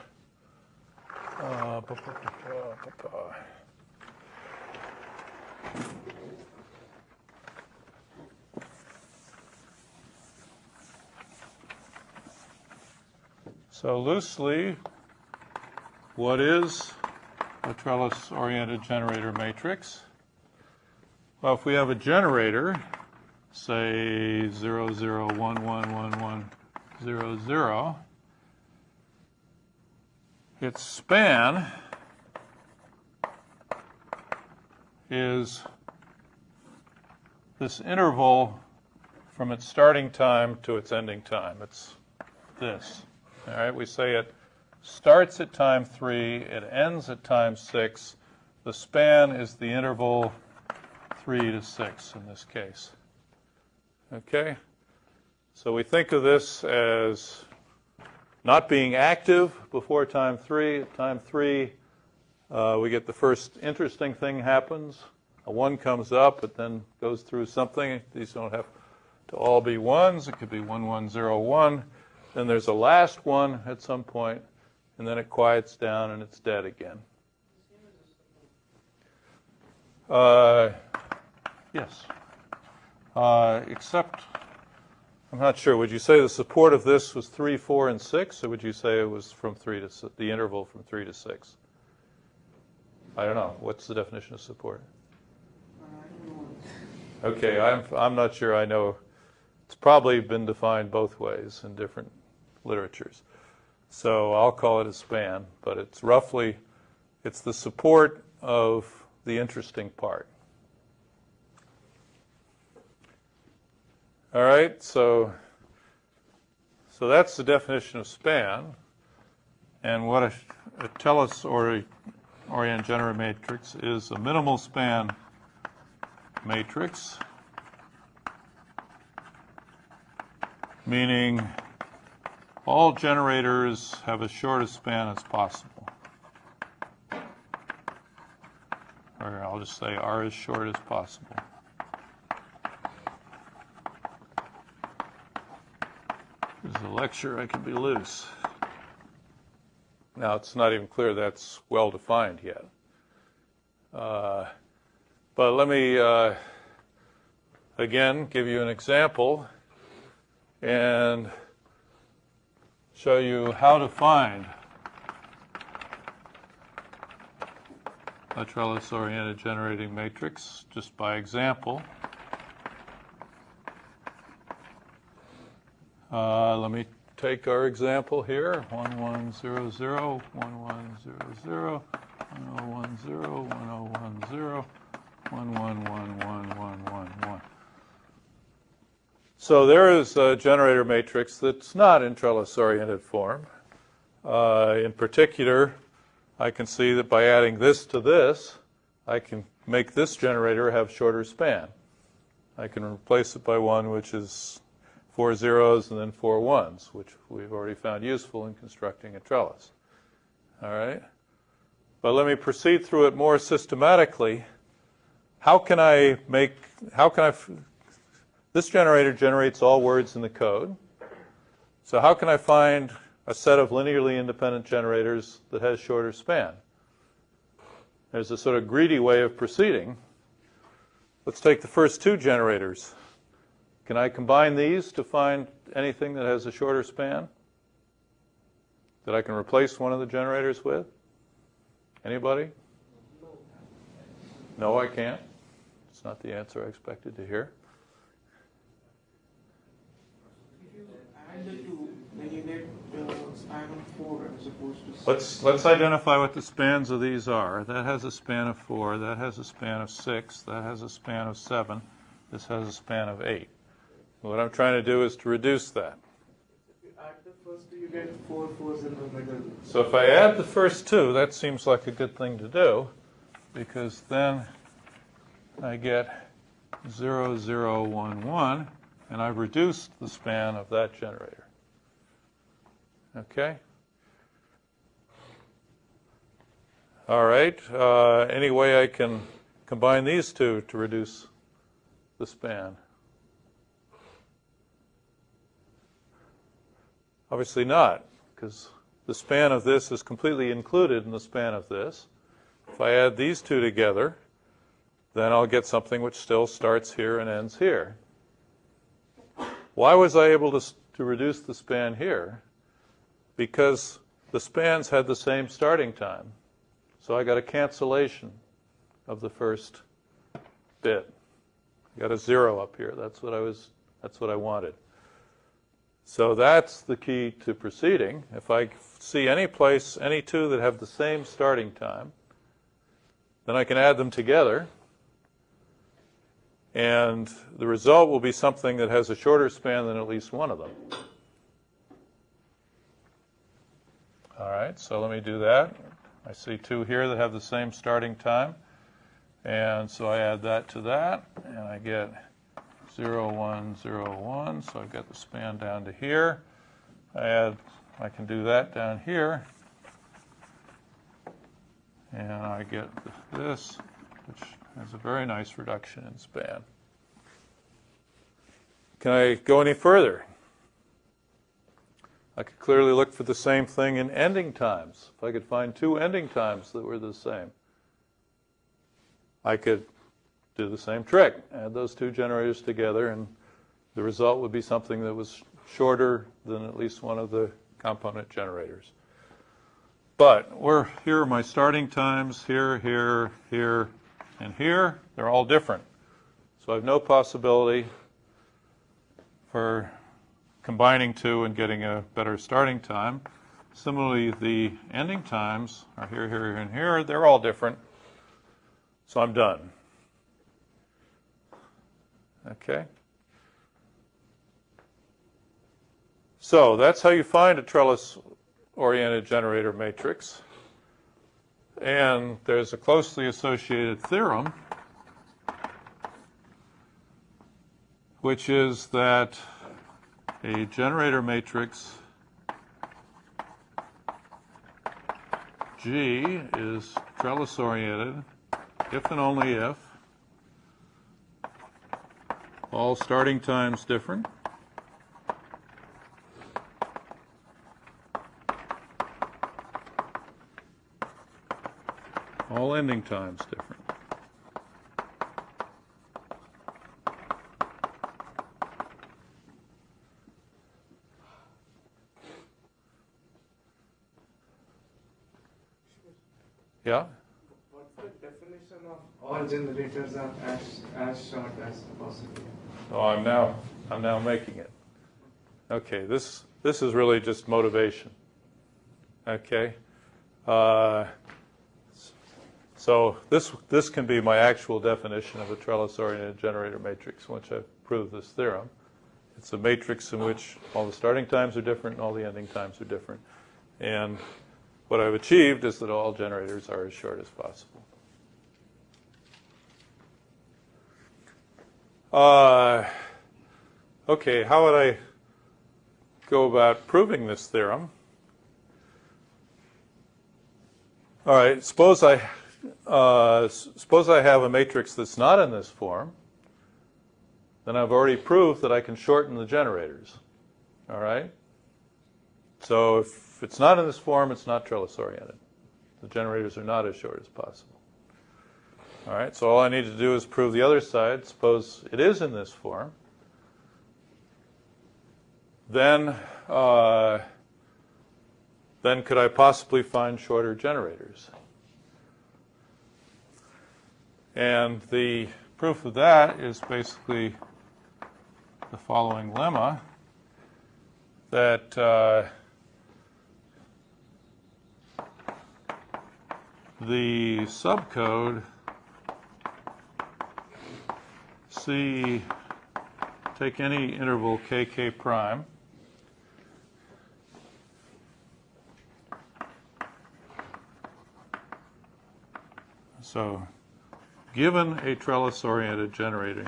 So loosely, what is a trellis-oriented generator matrix? Well, if we have a generator, say 0, 0, 1, 1, 1, 1, 0, 0, its span is this interval from its starting time to its ending time. It's this. All right, we say it starts at time 3, it ends at time 6. The span is the interval 3 to 6 in this case. Okay? So we think of this as not being active before time 3. At time 3, we get the first interesting thing happens. A 1 comes up, it then goes through something. These don't have to all be 1s. It could be 1, 1, 0, 1. Then there's a last 1 at some point, and then it quiets down and it's dead again. Yes. Except, I'm not sure. Would you say the support of this was 3, 4, and 6, or would you say it was from 3 to 6, the interval from 3 to 6? I don't know. What's the definition of support? Okay, I'm not sure I know. It's probably been defined both ways in different literatures. So I'll call it a span, but it's roughly, it's the support of the interesting part. All right, so that's the definition of span. And what a trellis-oriented generator matrix is: a minimal span matrix, meaning all generators have as short a span as possible. Or I'll just say are as short as possible. There's a lecture, I can be loose. Now, it's not even clear that's well defined yet. But let me, again, give you an example and show you how to find a trellis-oriented generating matrix just by example. Let me take our example here. 1100, 1100, 1010, 1010, 111111. So there is a generator matrix that's not in trellis-oriented form. In particular, I can see that by adding this to this, I can make this generator have shorter span. I can replace it by one which is 4 zeros and then 4 ones, which we've already found useful in constructing a trellis. All right? But let me proceed through it more systematically. This generator generates all words in the code. So how can I find a set of linearly independent generators that has shorter span? There's a sort of greedy way of proceeding. Let's take the first two generators. Can I combine these to find anything that has a shorter span that I can replace one of the generators with? Anybody? No, I can't. It's not the answer I expected to hear. If you add the two, then you get the span of 4 as opposed to 6. Let's identify what the spans of these are. That has a span of 4. That has a span of 6. That has a span of 7. This has a span of 8. What I'm trying to do is to reduce that. If you add the first two, you get 4 fours in the middle. So if I add the first two, that seems like a good thing to do, because then I get 0, 0, 1, 1, and I've reduced the span of that generator. Okay? All right. Any way I can combine these two to reduce the span? Obviously not, because the span of this is completely included in the span of this. If I add these two together, then I'll get something which still starts here and ends here. Why was I able to reduce the span here? Because the spans had the same starting time. So I got a cancellation of the first bit. I got a 0 up here. That's what I wanted. So that's the key to proceeding. If I see any place, any two that have the same starting time, then I can add them together. And the result will be something that has a shorter span than at least one of them. All right, so let me do that. I see two here that have the same starting time. And so I add that to that, and I get 0, 1, 0, 1. So I've got the span down to here. I can do that down here. And I get this, which has a very nice reduction in span. Can I go any further? I could clearly look for the same thing in ending times. If I could find two ending times that were the same, I could do the same trick. Add those two generators together, and the result would be something that was shorter than at least one of the component generators. But here are my starting times, here, here, here, and here. They're all different. So I have no possibility for combining two and getting a better starting time. Similarly, the ending times are here, here, and here. They're all different. So I'm done. Okay? So that's how you find a trellis-oriented generator matrix. And there's a closely associated theorem, which is that a generator matrix G is trellis-oriented if and only if all starting times different, all ending times different. Yeah? What's the definition of all generators are as short as possible? Oh, I'm now making it. Okay, this is really just motivation. Okay, so this can be my actual definition of a trellis-oriented generator matrix once I've proved this theorem. It's a matrix in which all the starting times are different and all the ending times are different. And what I've achieved is that all generators are as short as possible. Okay, how would I go about proving this theorem? All right, suppose I have a matrix that's not in this form. Then I've already proved that I can shorten the generators. All right? So if it's not in this form, it's not trellis-oriented. The generators are not as short as possible. All right, so all I need to do is prove the other side. Suppose it is in this form. Then could I possibly find shorter generators? And the proof of that is basically the following lemma, that the subcode C, take any interval kk prime, so given a trellis-oriented generating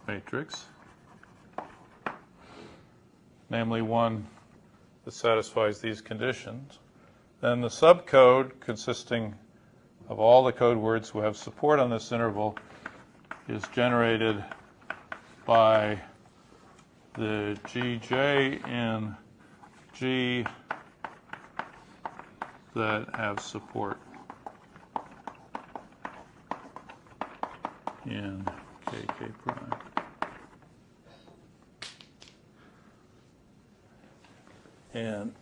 matrix, namely one that satisfies these conditions, then the subcode consisting of all the code words who have support on this interval is generated by the Gj in G that have support in kk prime. And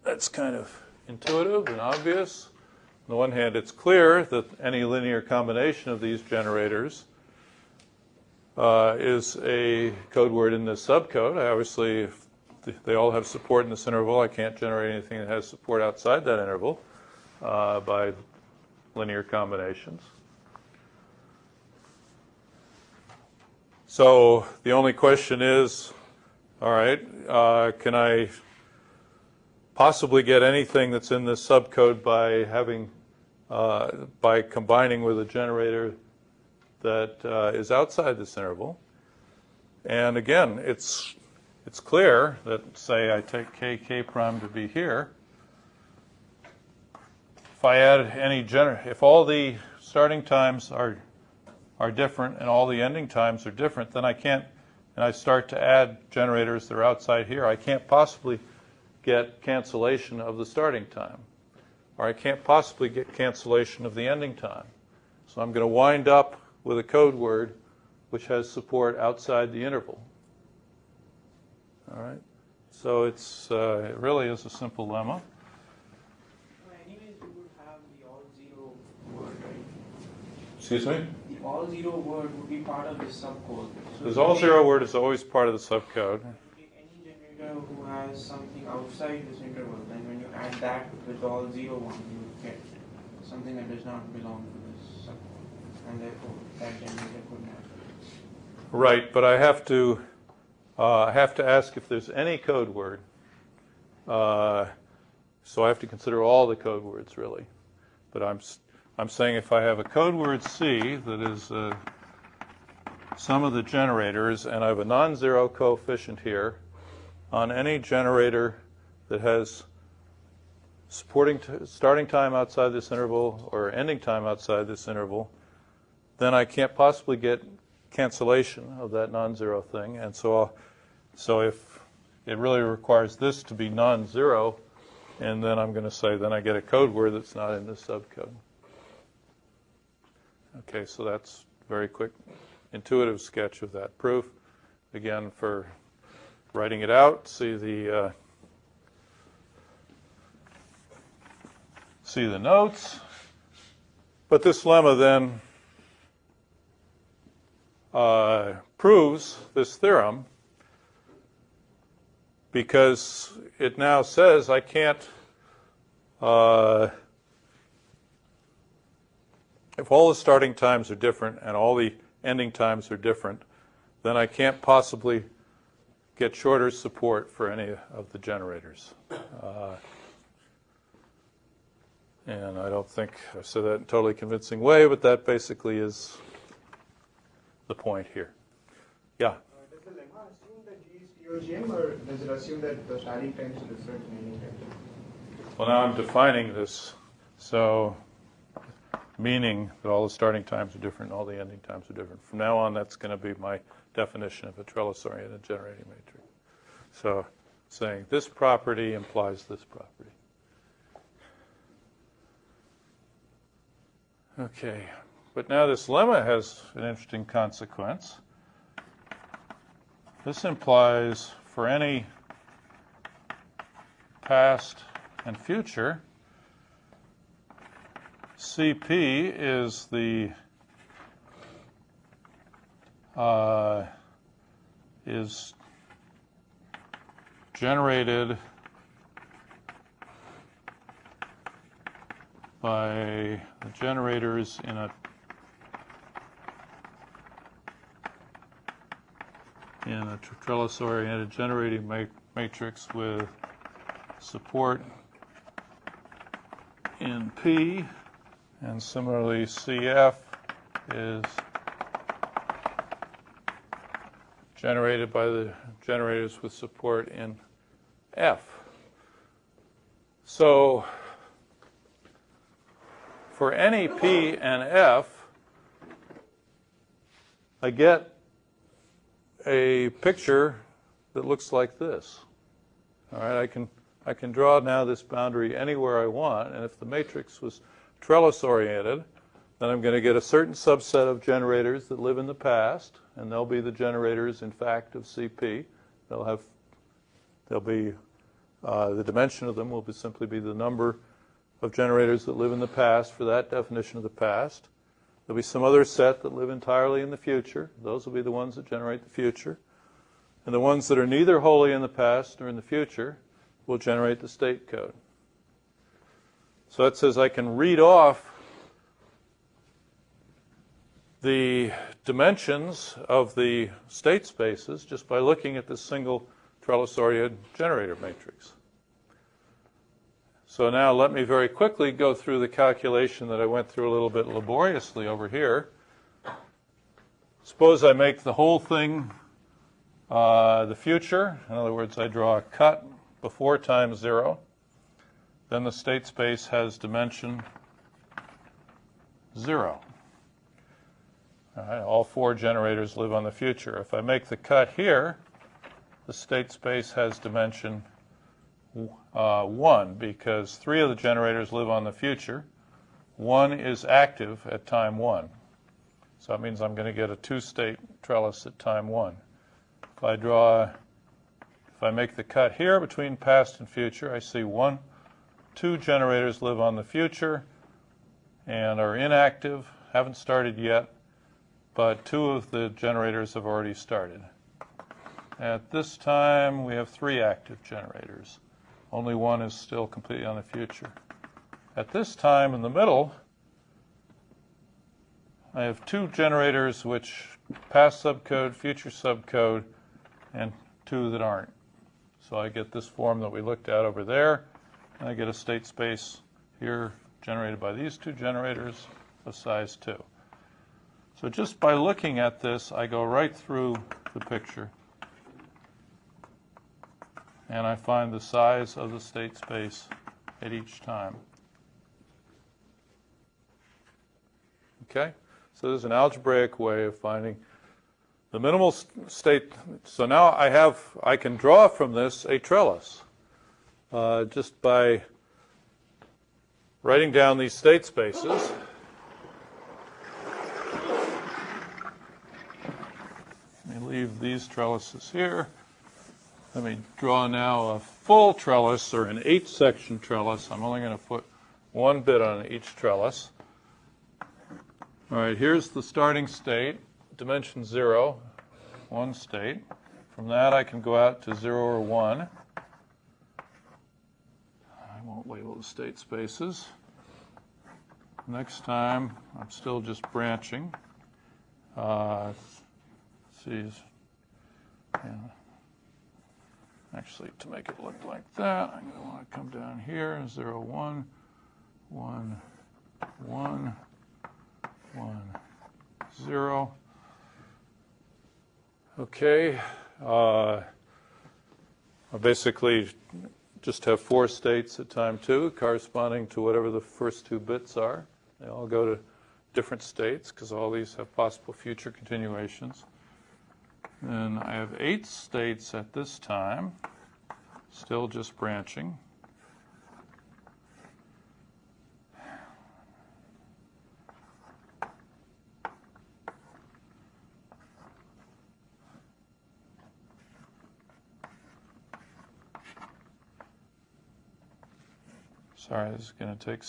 that's kind of intuitive and obvious. On the one hand, it's clear that any linear combination of these generators is a code word in this subcode. Obviously, if they all have support in this interval, I can't generate anything that has support outside that interval by linear combinations. So the only question is, all right, can I possibly get anything that's in this subcode by having by combining with a generator that is outside this interval? And again, it's clear that, say, I take kk prime to be here. If I add any if all the starting times are different and all the ending times are different, then I can't, and I start to add generators that are outside here, I can't possibly get cancellation of the starting time, or I can't possibly get cancellation of the ending time. So I'm going to wind up with a code word which has support outside the interval. All right, so it's it really is a simple lemma. Anyways, you would have the all zero word, right? Excuse me? The all zero word would be part of this subcode. So This all zero word is always part of the subcode. Any generator who has something outside this interval, then when you add that with all zero one, you get something that does not belong to this subcode, and therefore that generator could not. Right, but I have to ask if there's any code word. So I have to consider all the code words really. But I'm saying if I have a code word C that is sum of the generators, and I have a non-zero coefficient here on any generator that has supporting starting time outside this interval or ending time outside this interval, then I can't possibly get cancellation of that non-zero thing. And so if it really requires this to be non-zero, and then I'm going to say then I get a code word that's not in this subcode. Okay, so that's a very quick intuitive sketch of that proof. Again, for writing it out, see the notes. But this lemma then proves this theorem because it now says I can't, if all the starting times are different and all the ending times are different, then I can't possibly get shorter support for any of the generators. And I don't think I said that in a totally convincing way, but that basically is the point here. Yeah? Does the lemma assume that G is TOGM, or does it assume that the starting times are different in any time? Well, now I'm defining this, so meaning that all the starting times are different and all the ending times are different. From now on, that's going to be my definition of a trellis-oriented generating matrix. So saying this property implies this property. Okay, but now this lemma has an interesting consequence. This implies for any past and future, CP is the is generated by the generators in a trellis-oriented generating matrix with support in P, and similarly CF is generated by the generators with support in F. So for any P and F, I get a picture that looks like this. All right, I can draw now this boundary anywhere I want, and if the matrix was trellis-oriented, then I'm going to get a certain subset of generators that live in the past, and they'll be the generators, in fact, of CP. The dimension of them will simply be the number of generators that live in the past for that definition of the past. There'll be some other set that live entirely in the future. Those will be the ones that generate the future. And the ones that are neither wholly in the past nor in the future will generate the state code. So that says I can read off the dimensions of the state spaces just by looking at this single trellis-oriented generator matrix. So now let me very quickly go through the calculation that I went through a little bit laboriously over here. Suppose I make the whole thing the future. In other words, I draw a cut before time 0. Then the state space has dimension 0. All right, all 4 generators live on the future. If I make the cut here, the state space has dimension 1, because 3 of the generators live on the future. 1 is active at time 1. So that means I'm going to get a 2-state trellis at time 1. If I make the cut here between past and future, I see 2 generators live on the future and are inactive, haven't started yet, but 2 of the generators have already started. At this time, we have 3 active generators. Only 1 is still completely on the future. At this time, in the middle, I have 2 generators which past subcode, future subcode, and 2 that aren't. So I get this form that we looked at over there, and I get a state space here generated by these 2 generators of size 2. So just by looking at this, I go right through the picture, and I find the size of the state space at each time. Okay? So there's an algebraic way of finding the minimal state. So now I can draw from this a trellis just by writing down these state spaces. Let me leave these trellises here. Let me draw now a full trellis, or an 8-section trellis. I'm only going to put 1 bit on each trellis. All right, here's the starting state, dimension 0, 1 state. From that I can go out to 0 or 1. all the state spaces. Next time, I'm still just branching. Let's see. Yeah. Actually, to make it look like that, I'm going to want to come down here, 0, 1, 1, 1, 1, 0. Okay. I basically just have 4 states at time 2, corresponding to whatever the first 2 bits are. They all go to different states, because all these have possible future continuations. And I have 8 states at this time, still just branching. Sorry, this is going to take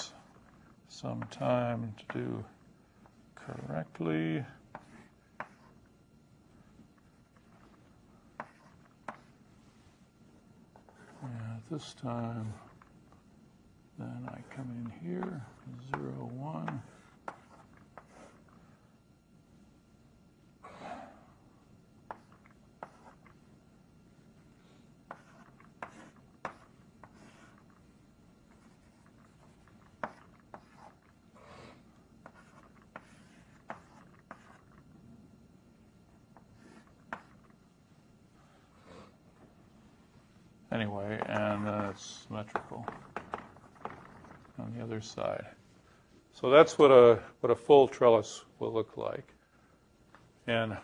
some time to do correctly. This time, then I come in here, 0, 1. Anyway, and then it's symmetrical on the other side. So that's what a full trellis will look like. And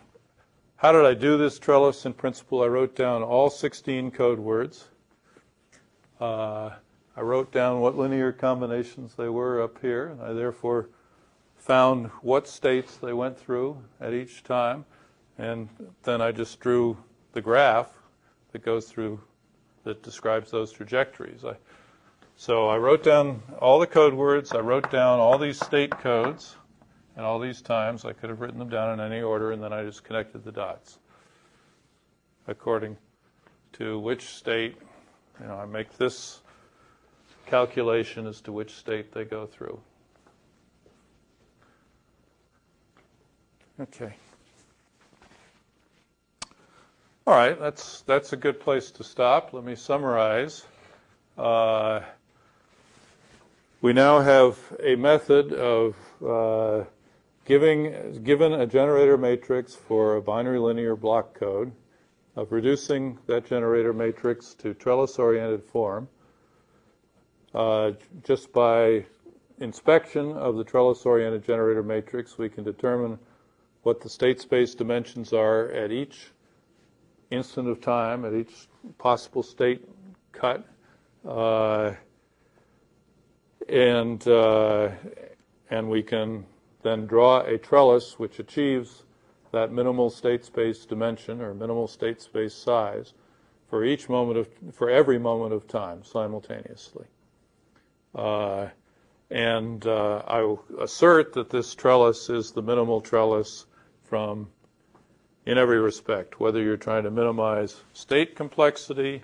how did I do this trellis? In principle, I wrote down all 16 code words. I wrote down what linear combinations they were up here, and I therefore found what states they went through at each time, and then I just drew the graph that goes through, that describes those trajectories. So I wrote down all the code words, I wrote down all these state codes, and all these times. I could have written them down in any order, and then I just connected the dots according to which state, I make this calculation as to which state they go through. Okay. All right, that's a good place to stop. Let me summarize. We now have a method of given a generator matrix for a binary linear block code, of reducing that generator matrix to trellis-oriented form just by inspection of the trellis-oriented generator matrix. We can determine what the state space dimensions are at each instant of time, at each possible state cut, and we can then draw a trellis which achieves that minimal state space dimension or minimal state space size for every moment of time simultaneously. And I will assert that this trellis is the minimal trellis in every respect, whether you're trying to minimize state complexity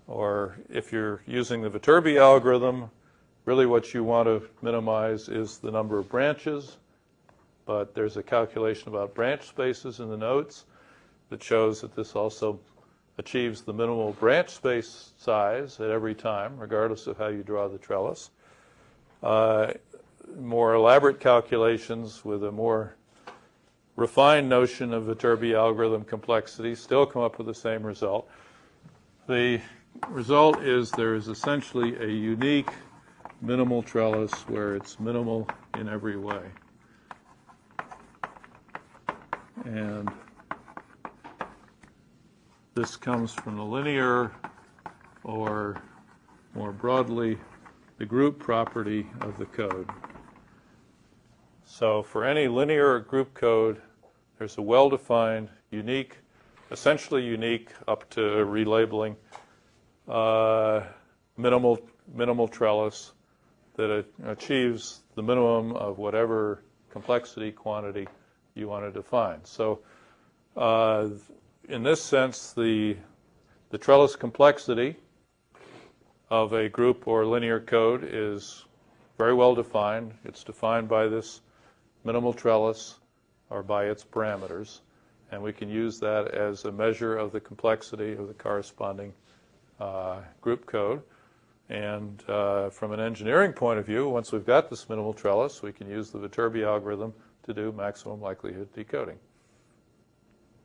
or if you're using the Viterbi algorithm, really what you want to minimize is the number of branches, but there's a calculation about branch spaces in the notes that shows that this also achieves the minimal branch space size at every time, regardless of how you draw the trellis. More elaborate calculations with a more refined notion of Viterbi algorithm complexity still come up with the same result. The result is there is essentially a unique minimal trellis where it's minimal in every way. And this comes from the linear, or more broadly, the group property of the code. So for any linear group code, there's a well-defined, unique, essentially unique up to relabeling, minimal trellis that achieves the minimum of whatever complexity quantity you want to define. So in this sense, the trellis complexity of a group or linear code is very well defined. It's defined by this minimal trellis or by its parameters, and we can use that as a measure of the complexity of the corresponding group code. And from an engineering point of view, once we've got this minimal trellis, we can use the Viterbi algorithm to do maximum likelihood decoding,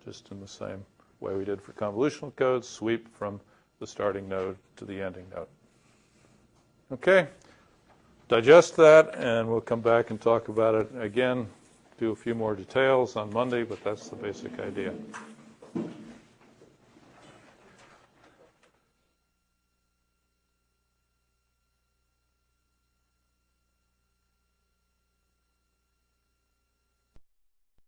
just in the same way we did for convolutional codes, sweep from the starting node to the ending node. Okay, digest that, and we'll come back and talk about it again, do a few more details on Monday, but that's the basic idea.